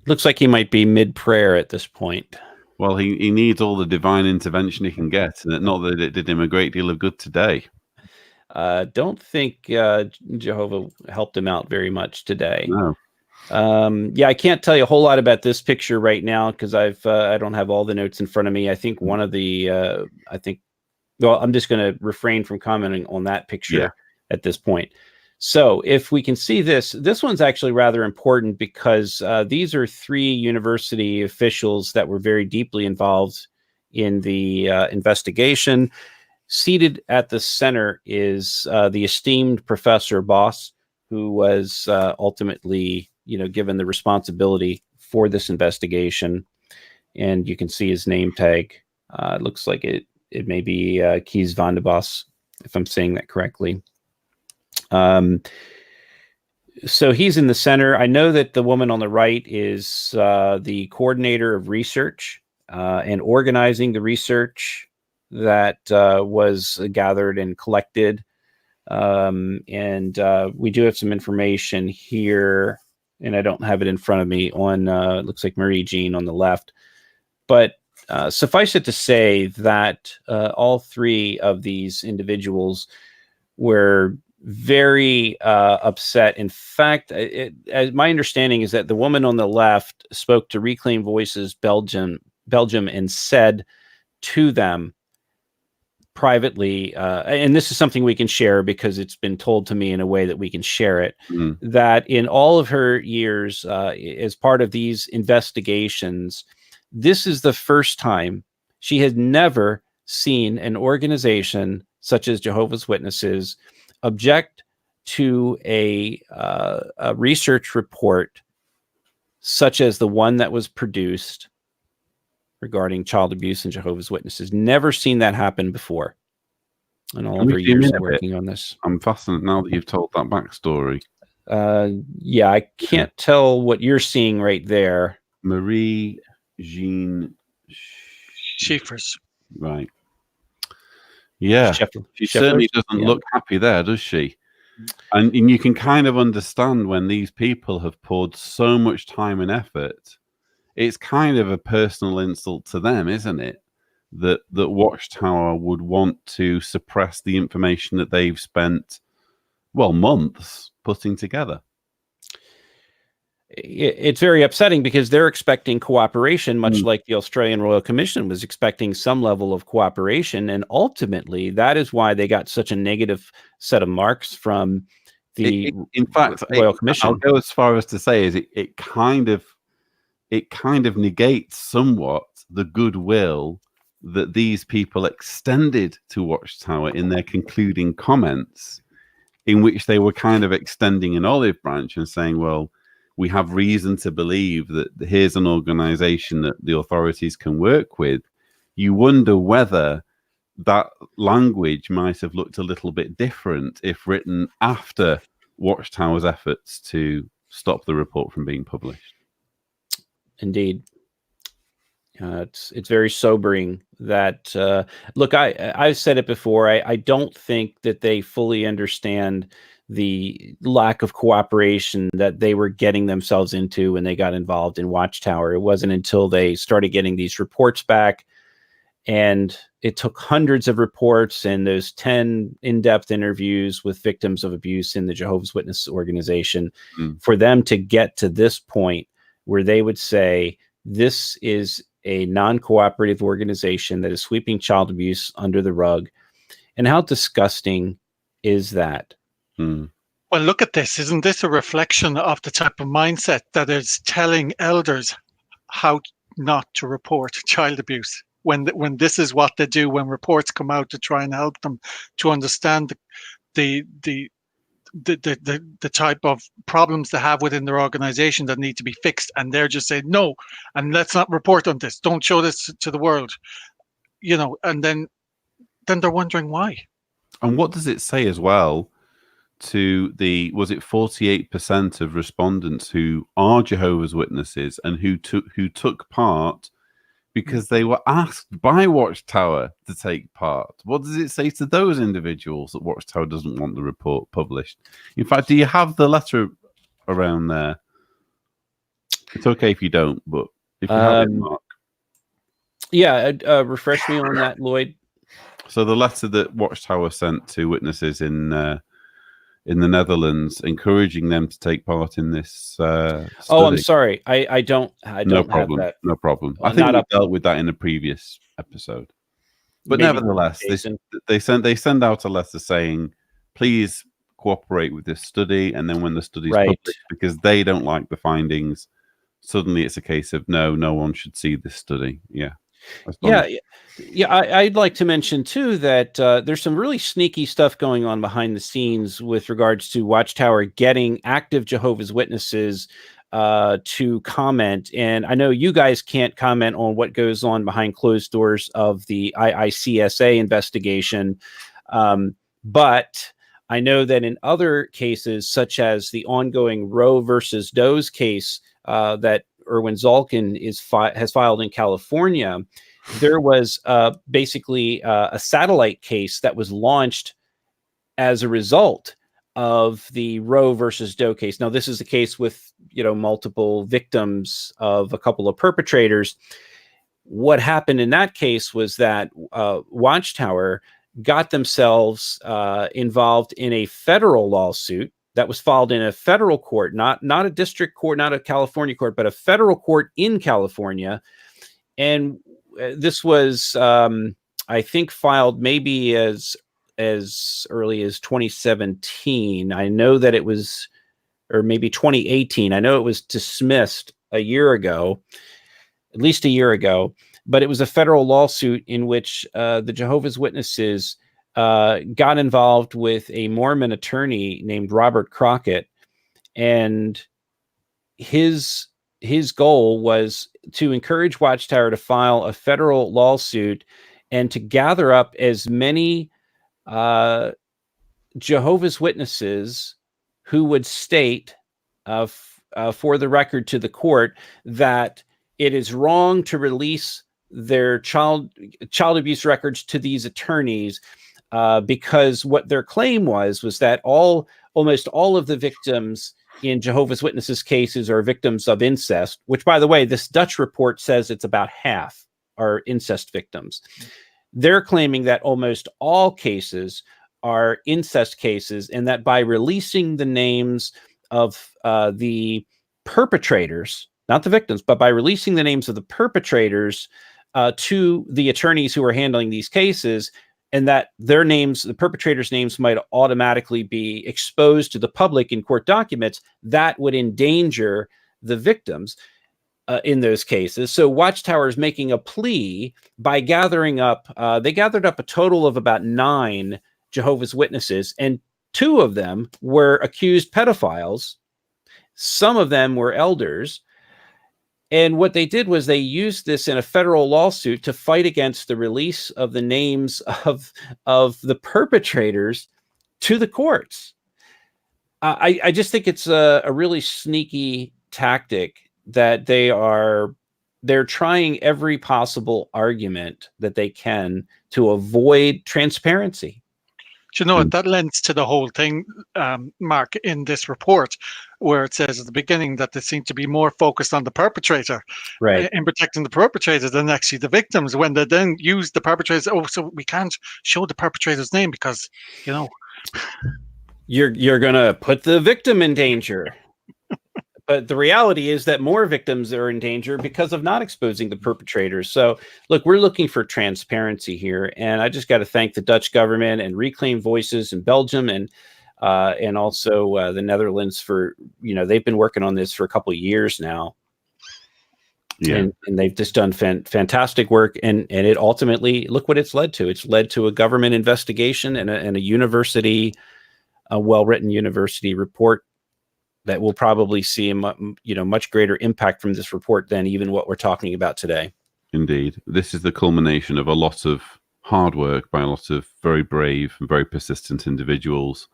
Looks like he might be mid-prayer at this point. Well, he needs all the divine intervention he can get, and not that it did him a great deal of good today. Don't think Jehovah helped him out very much today. No. I can't tell you a whole lot about this picture right now, because I don't have all the notes in front of me. I think one of the I'm just going to refrain from commenting on that picture at this point. So if we can see this one's actually rather important, because these are 3 university officials that were very deeply involved in the investigation. Seated at the center is the esteemed Professor Boss, who was ultimately, given the responsibility for this investigation. And you can see his name tag. It looks like it may be Kees van de Bos, if I'm saying that correctly. So he's in the center. I know that the woman on the right is the coordinator of research and organizing the research that was gathered and collected. And we do have some information here, and I don't have it in front of me, on it looks like Marie Jean on the left. But suffice it to say that all 3 of these individuals were very upset. In fact, my understanding is that the woman on the left spoke to Reclaim Voices Belgium and said to them privately, and this is something we can share because it's been told to me in a way that we can share it, that in all of her years as part of these investigations, this is the first time she had never seen an organization such as Jehovah's Witnesses object to a research report such as the one that was produced regarding child abuse and Jehovah's Witnesses. Never seen that happen before in all of her years of working on this. I'm fascinated now that you've told that backstory. I can't tell what you're seeing right there. Marie Jean Schiefers. Right. Yeah, she certainly doesn't look happy there, does she? And you can kind of understand when these people have poured so much time and effort, it's kind of a personal insult to them, isn't it? That Watchtower would want to suppress the information that they've spent, well, months putting together. It's very upsetting because they're expecting cooperation, much like the Australian Royal Commission was expecting some level of cooperation. And ultimately, that is why they got such a negative set of marks from the in fact, Royal Commission. I'll go as far as to say is it kind of negates somewhat the goodwill that these people extended to Watchtower in their concluding comments, in which they were kind of extending an olive branch and saying, well, we have reason to believe that here's an organization that the authorities can work with. You wonder whether that language might have looked a little bit different if written after Watchtower's efforts to stop the report from being published. Indeed. It's very sobering that, look, I've said it before. I don't think that they fully understand the lack of cooperation that they were getting themselves into when they got involved in Watchtower. It wasn't until they started getting these reports back, and it took hundreds of reports and those 10 in-depth interviews with victims of abuse in the Jehovah's Witness organization for them to get to this point where they would say, this is a non-cooperative organization that is sweeping child abuse under the rug. And how disgusting is that? Well, look at this. Isn't this a reflection of the type of mindset that is telling elders how not to report child abuse? When this is what they do when reports come out to try and help them to understand the type of problems they have within their organization that need to be fixed, and they're just saying no, and let's not report on this. Don't show this to the world, and then they're wondering why. And what does it say as well to was it 48% of respondents who are Jehovah's Witnesses and who took part because they were asked by Watchtower to take part? What does it say to those individuals that Watchtower doesn't want the report published? In fact, do you have the letter around there? It's okay if you don't, but if you have it, Mark. Yeah, refresh me on that, Lloyd. So the letter that Watchtower sent to witnesses in the Netherlands, encouraging them to take part in this study. Oh, I'm sorry. I don't no problem. Have that. No problem. I think we dealt with that in a previous episode. But maybe nevertheless, they send out a letter saying, please cooperate with this study. And then when the study's published, because they don't like the findings, suddenly it's a case of no one should see this study. Yeah. I'd like to mention too that there's some really sneaky stuff going on behind the scenes with regards to Watchtower getting active Jehovah's Witnesses to comment. And I know you guys can't comment on what goes on behind closed doors of the IICSA investigation, but I know that in other cases, such as the ongoing Roe versus Doe's case that Erwin Zalkin has filed in California, there was basically a satellite case that was launched as a result of the Roe versus Doe case. Now, this is a case with multiple victims of a couple of perpetrators. What happened in that case was that Watchtower got themselves involved in a federal lawsuit that was filed in a federal court, not a district court, not a California court, but a federal court in California. And this was, I think, filed maybe as early as 2017. I know that it was, or maybe 2018. I know it was dismissed a year ago, at least a year ago. But it was a federal lawsuit in which the Jehovah's Witnesses got involved with a Mormon attorney named Robert Crockett, and his goal was to encourage Watchtower to file a federal lawsuit and to gather up as many Jehovah's Witnesses who would state for the record to the court that it is wrong to release their child abuse records to these attorneys, because what their claim was that almost all of the victims in Jehovah's Witnesses cases are victims of incest, which, by the way, this Dutch report says it's about half are incest victims. They're claiming that almost all cases are incest cases, and that by releasing the names of the perpetrators, not the victims, but by releasing the names of the perpetrators to the attorneys who are handling these cases, and that their names, the perpetrators' names, might automatically be exposed to the public in court documents, that would endanger the victims in those cases. So Watchtower is making a plea by gathering up, they gathered up a total of about 9 Jehovah's Witnesses, and 2 of them were accused pedophiles. Some of them were elders. And what they did was they used this in a federal lawsuit to fight against the release of the names of the perpetrators to the courts. I just think it's a really sneaky tactic that they're trying every possible argument that they can to avoid transparency. Do you know what? That lends to the whole thing, Mark, in this report, where it says at the beginning that they seem to be more focused on the perpetrator, right, in protecting the perpetrator than actually the victims. When they then use the perpetrators, so we can't show the perpetrator's name because, you're going to put the victim in danger. But the reality is that more victims are in danger because of not exposing the perpetrators. So, look, we're looking for transparency here, and I just got to thank the Dutch government and Reclaim Voices in Belgium and also the Netherlands for they've been working on this for a couple of years now. Yeah, and they've just done fantastic work, and it ultimately, look what it's led to. It's led to a government investigation and a university, a well-written university report that will probably see a much greater impact from this report than even what we're talking about today. Indeed. This is the culmination of a lot of hard work by a lot of very brave and very persistent individuals.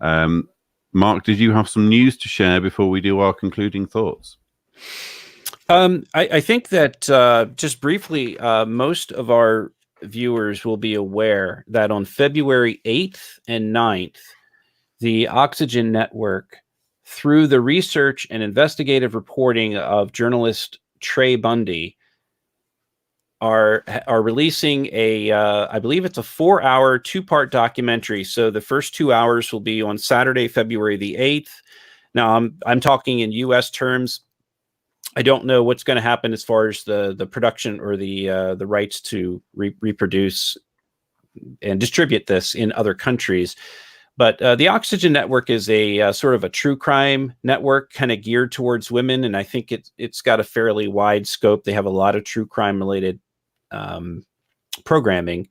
Mark, did you have some news to share before we do our concluding thoughts? I think that just briefly, most of our viewers will be aware that on February 8th and 9th, the Oxygen Network, through the research and investigative reporting of journalist Trey Bundy, are releasing I believe it's a 4-hour, 2-part documentary. So the first 2 hours will be on Saturday, February the 8th. Now I'm talking in U.S. terms. I don't know what's going to happen as far as the production or the rights to reproduce and distribute this in other countries. But the Oxygen Network is a sort of a true crime network, kind of geared towards women, and I think it's got a fairly wide scope. They have a lot of true crime related programming.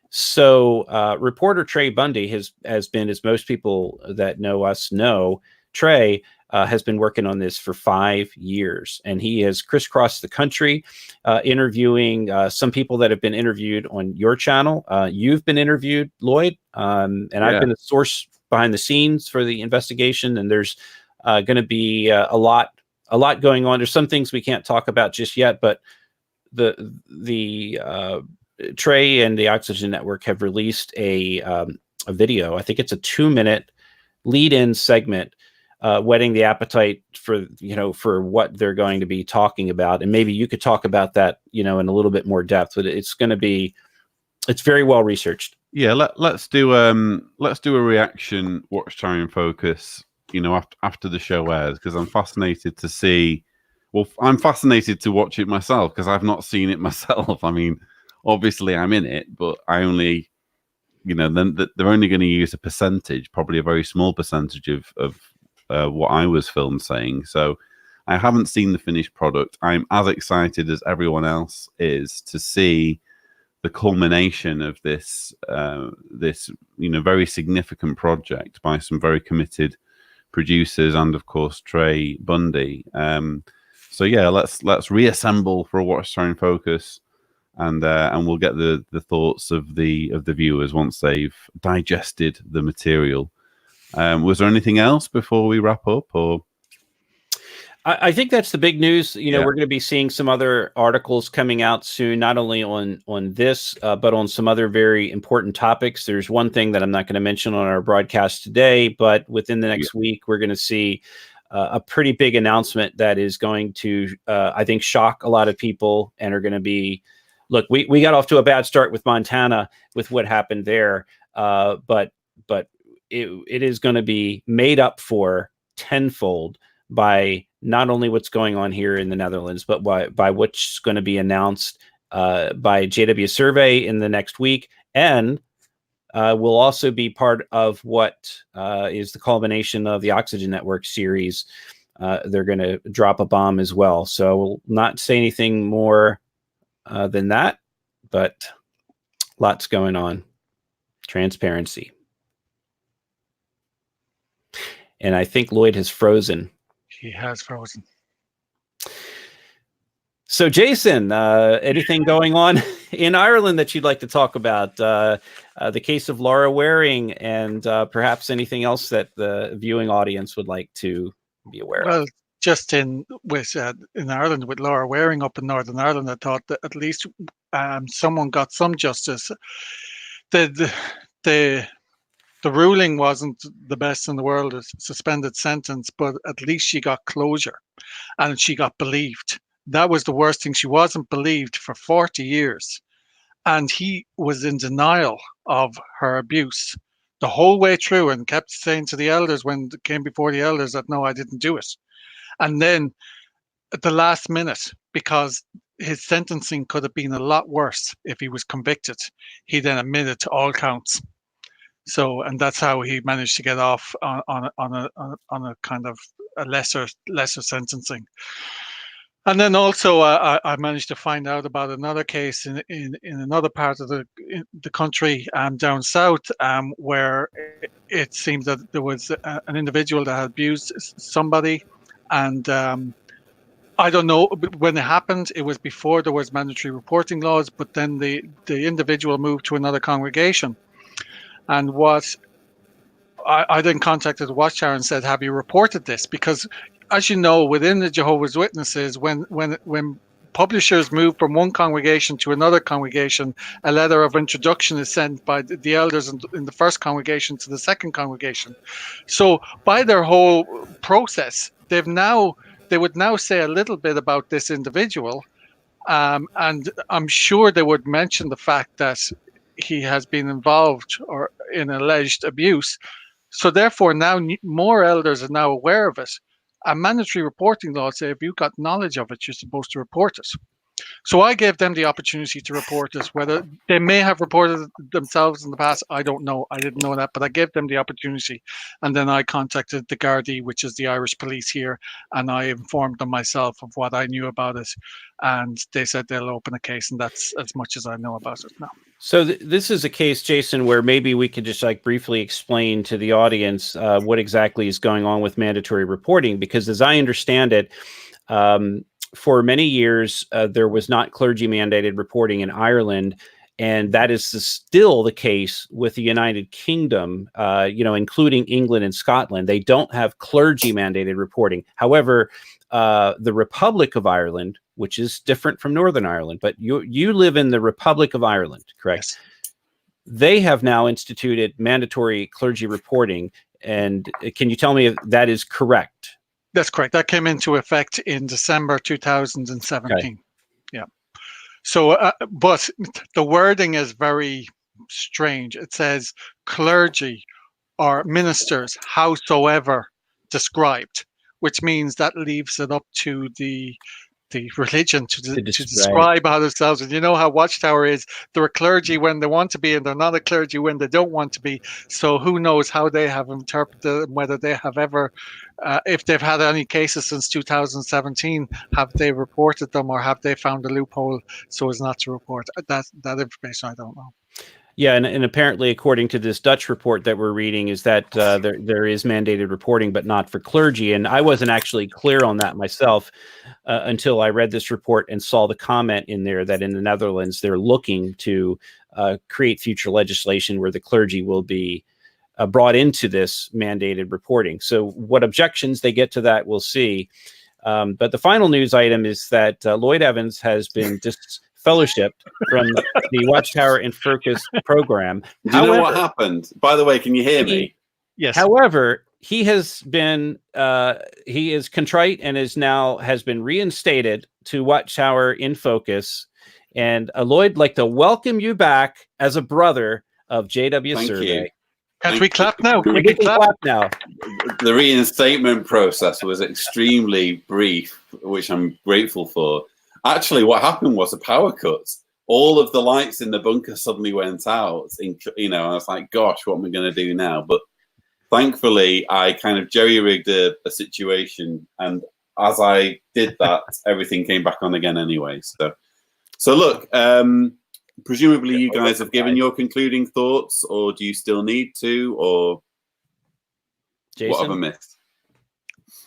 So reporter Trey Bundy has been, as most people that know us know, Trey has been working on this for 5 years, and he has crisscrossed the country, interviewing some people that have been interviewed on your channel. You've been interviewed, Lloyd, and I've been a source behind the scenes for the investigation. And there's going to be a lot going on. There's some things we can't talk about just yet, but the Trey and the Oxygen Network have released a video. I think it's a 2-minute lead-in segment, whetting the appetite for what they're going to be talking about. And maybe you could talk about that, in a little bit more depth, but it's very well researched. Yeah. Let's do a reaction Watchtower in Focus, after the show airs, because I'm fascinated to see, I'm fascinated to watch it myself because I've not seen it myself. I mean, obviously I'm in it, but I only, then they're only going to use a percentage, probably a very small percentage of what I was filmed saying. So I haven't seen the finished product. I'm as excited as everyone else is to see the culmination of this very significant project by some very committed producers and of course Trey Bundy. So yeah, let's reassemble for a Watchtower in Focus, and we'll get the thoughts of the viewers once they've digested the material. Was there anything else before we wrap up? Or I think that's the big news. Yeah. We're going to be seeing some other articles coming out soon, not only on this, but on some other very important topics. There's one thing that I'm not going to mention on our broadcast today, but within the next week, we're going to see a pretty big announcement that is going to, I think, shock a lot of people and are going to be, look, we got off to a bad start with Montana with what happened there, but it is going to be made up for tenfold by not only what's going on here in the Netherlands, but by what's going to be announced by JW Survey in the next week, and will also be part of what is the culmination of the Oxygen Network series. They're going to drop a bomb as well. So we'll not say anything more than that, but lots going on. Transparency. And I think Lloyd has frozen. He has frozen. So, Jason, anything going on in Ireland that you'd like to talk about? The case of Laura Waring, and perhaps anything else that the viewing audience would like to be aware of? Well, just in Ireland with Laura Waring up in Northern Ireland, I thought that at least someone got some justice. The ruling wasn't the best in the world, a suspended sentence, but at least she got closure and she got believed. That was the worst thing. She wasn't believed for 40 years. And he was in denial of her abuse the whole way through and kept saying to the elders when it came before the elders that, no, I didn't do it. And then at the last minute, because his sentencing could have been a lot worse if he was convicted, he then admitted to all counts. So, and that's how he managed to get off on a kind of a lesser sentencing. And then also, I managed to find out about another case in another part of the country, down south, where it seems that there was an individual that had abused somebody, and I don't know when it happened. It was before there was mandatory reporting laws, but then the individual moved to another congregation. And what I then contacted the Watchtower and said, have you reported this? Because, as you know, within the Jehovah's Witnesses, when publishers move from one congregation to another congregation, a letter of introduction is sent by the elders in the first congregation to the second congregation. So by their whole process, they would now say a little bit about this individual, and I'm sure they would mention the fact that he has been involved or in alleged abuse. So therefore, now more elders are now aware of it. And mandatory reporting laws say if you've got knowledge of it, you're supposed to report it. So I gave them the opportunity to report it. Whether they may have reported it themselves in the past, I don't know. I didn't know that, but I gave them the opportunity. And then I contacted the Gardaí, which is the Irish police here, and I informed them myself of what I knew about it. And they said they'll open a case, and that's as much as I know about it now. So this is a case, Jason, where maybe we could just briefly explain to the audience what exactly is going on with mandatory reporting, because as I understand it, for many years, there was not clergy mandated reporting in Ireland. And that is still the case with the United Kingdom, including England and Scotland. They don't have clergy mandated reporting. However, the Republic of Ireland, which is different from Northern Ireland, but you live in the Republic of Ireland, correct? Yes. They have now instituted mandatory clergy reporting. And can you tell me if that is correct? That's correct. That came into effect in December 2017. Okay. Yeah. So, but the wording is very strange. It says clergy or ministers, howsoever described, which means that leaves it up to the religion to describe how themselves. And you know how Watchtower is. They're a clergy when they want to be, and they're not a clergy when they don't want to be. So who knows how they have interpreted and whether they have ever, if they've had any cases since 2017, have they reported them or have they found a loophole so as not to report? That information I don't know. Yeah, and apparently, according to this Dutch report that we're reading, is that there is mandated reporting, but not for clergy. And I wasn't actually clear on that myself until I read this report and saw the comment in there that in the Netherlands, they're looking to create future legislation where the clergy will be brought into this mandated reporting. So what objections they get to that, we'll see. But the final news item is that Lloyd Evans has been disfellowshipped from the Watchtower in Focus program. Do you know what happened? By the way, can you hear me? Yes. However, he has been he is contrite and has been reinstated to Watchtower in Focus. And Lloyd, like to welcome you back as a brother of JW Thank Survey. you. Can't we clap now? We can clap now. The reinstatement process was extremely brief, which I'm grateful for. Actually, what happened was a power cut. All of the lights in the bunker suddenly went out. I was like, gosh, what am I going to do now? But thankfully, I kind of jerry-rigged a situation. And as I did that, everything came back on again anyway. So look, presumably you guys have given your concluding thoughts, or do you still need to, or Jason? what have I missed?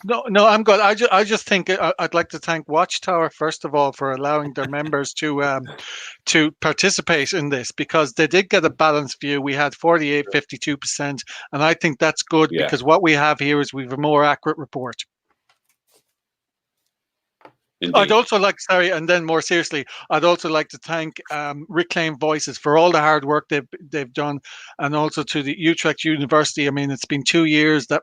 No, I'm good. I just think I'd like to thank Watchtower first of all for allowing their members to participate in this, because they did get a balanced view. We had 48, 52%, and I think that's good because what we have here is we have a more accurate report. Indeed. I'd also like, and then more seriously, I'd also like to thank Reclaim Voices for all the hard work they've done, and also to the Utrecht University. I mean, it's been 2 years of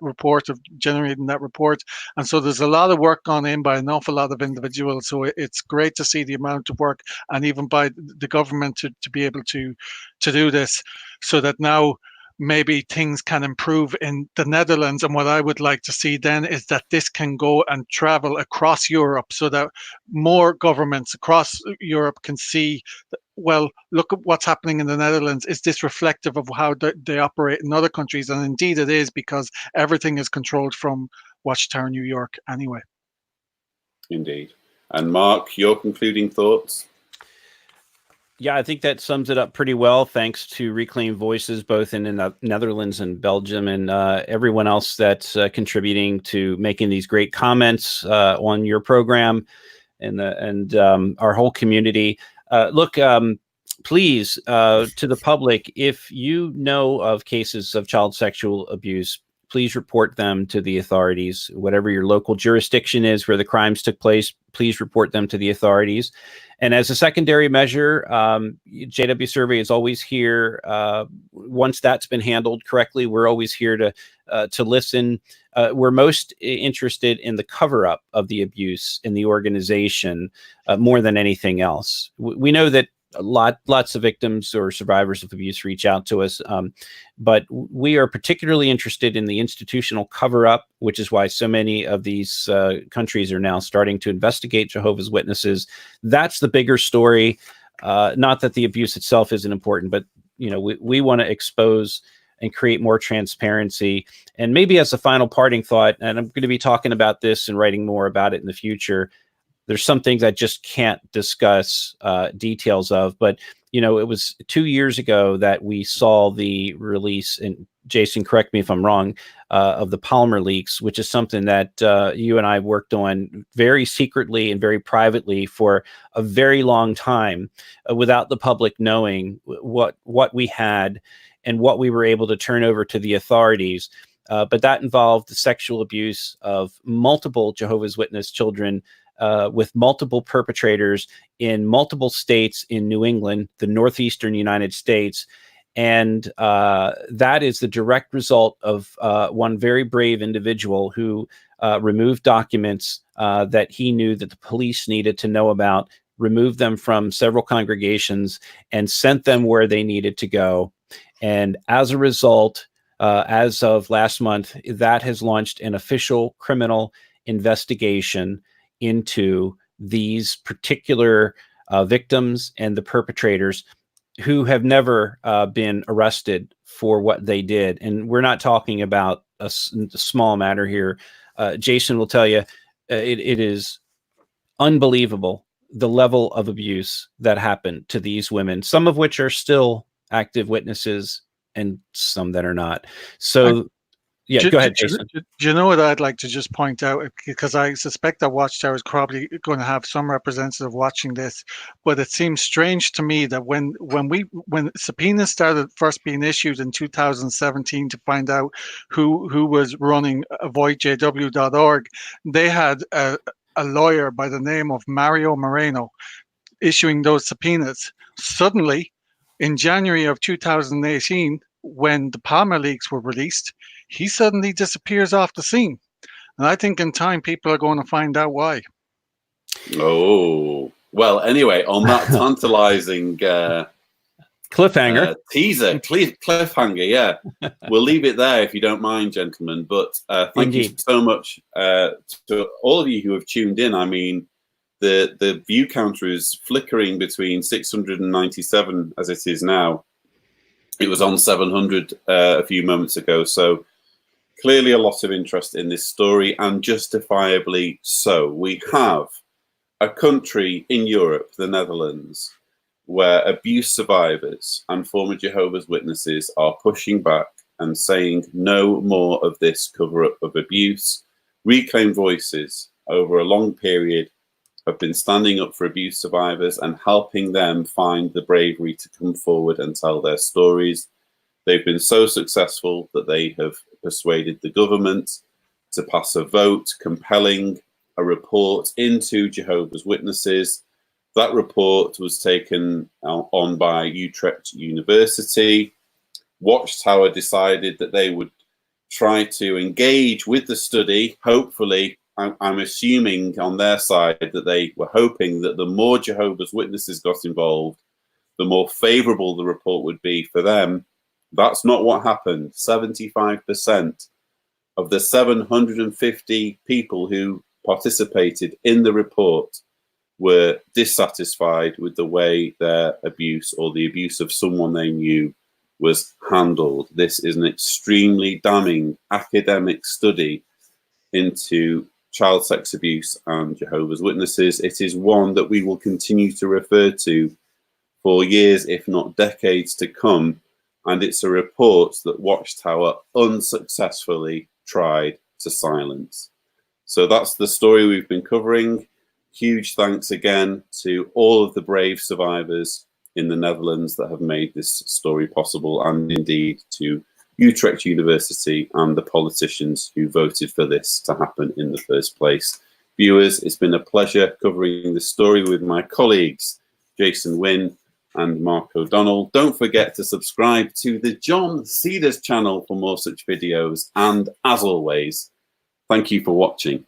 generating that report, and so there's a lot of work gone in by an awful lot of individuals. So it's great to see the amount of work, and even by the government to be able to do this, so that now maybe things can improve in the Netherlands. And what I would like to see then is that this can go and travel across Europe, so that more governments across Europe can see, well, look at what's happening in the Netherlands. Is this reflective of how they operate in other countries? And indeed it is, because everything is controlled from Watchtower, New York anyway. Indeed. And Mark, your concluding thoughts? Yeah, I think that sums it up pretty well. Thanks to Reclaim Voices, both in the Netherlands and Belgium, and everyone else that's contributing to making these great comments on your program, and our whole community. Look, please, to the public, if you know of cases of child sexual abuse, please report them to the authorities. Whatever your local jurisdiction is where the crimes took place, please report them to the authorities. And as a secondary measure, JW Survey is always here. Once that's been handled correctly, we're always here to listen. We're most interested in the cover-up of the abuse in the organization more than anything else. We know that lots of victims or survivors of abuse reach out to us, but we are particularly interested in the institutional cover-up, which is why so many of these countries are now starting to investigate Jehovah's Witnesses. That's the bigger story. Not that the abuse itself isn't important, but we want to expose and create more transparency. And maybe as a final parting thought, and I'm going to be talking about this and writing more about it in the future, there's some things I just can't discuss details of, but it was 2 years ago that we saw the release, and Jason, correct me if I'm wrong, of the Polymer Leaks, which is something that you and I worked on very secretly and very privately for a very long time, without the public knowing what we had and what we were able to turn over to the authorities. But that involved the sexual abuse of multiple Jehovah's Witness children, with multiple perpetrators in multiple states in New England, the northeastern United States. And that is the direct result of one very brave individual who removed documents that he knew that the police needed to know about, removed them from several congregations, and sent them where they needed to go. And as a result, as of last month, that has launched an official criminal investigation into these particular victims and the perpetrators, who have never been arrested for what they did. And we're not talking about a small matter here. Jason will tell you, it is unbelievable the level of abuse that happened to these women, some of which are still active witnesses and some that are not. So yeah, go ahead, Jason. Do you know what I'd like to just point out? Because I suspect that Watchtower is probably going to have some representative watching this, but it seems strange to me that when subpoenas started first being issued in 2017 to find out who was running avoidjw.org, they had a lawyer by the name of Mario Moreno issuing those subpoenas. Suddenly, in January of 2018, when the Polymer Leaks were released, he suddenly disappears off the scene. And I think in time, people are going to find out why. Oh, well, anyway, on that tantalizing cliffhanger, cliffhanger, yeah. We'll leave it there if you don't mind, gentlemen. But thank you so much to all of you who have tuned in. I mean, the view counter is flickering between 697 as it is now. It was on 700 a few moments ago. So clearly a lot of interest in this story, and justifiably so. We have a country in Europe, the Netherlands, where abuse survivors and former Jehovah's Witnesses are pushing back and saying no more of this cover-up of abuse. Reclaim Voices, over a long period, have been standing up for abuse survivors and helping them find the bravery to come forward and tell their stories. They've been so successful that they have persuaded the government to pass a vote compelling a report into Jehovah's Witnesses. That report was taken on by Utrecht University. Watchtower decided that they would try to engage with the study. Hopefully, I'm assuming on their side that they were hoping that the more Jehovah's Witnesses got involved, the more favorable the report would be for them. That's not what happened. 75% of the 750 people who participated in the report were dissatisfied with the way their abuse or the abuse of someone they knew was handled. This is an extremely damning academic study into child sex abuse and Jehovah's Witnesses. It is one that we will continue to refer to for years, if not decades to come. And it's a report that Watchtower unsuccessfully tried to silence. So that's the story we've been covering. Huge thanks again to all of the brave survivors in the Netherlands that have made this story possible, and indeed to Utrecht University and the politicians who voted for this to happen in the first place. Viewers, it's been a pleasure covering this story with my colleagues, Jason Wynn and Mark O'Donnell. Don't forget to subscribe to the John Cedars channel for more such videos. And as always, thank you for watching.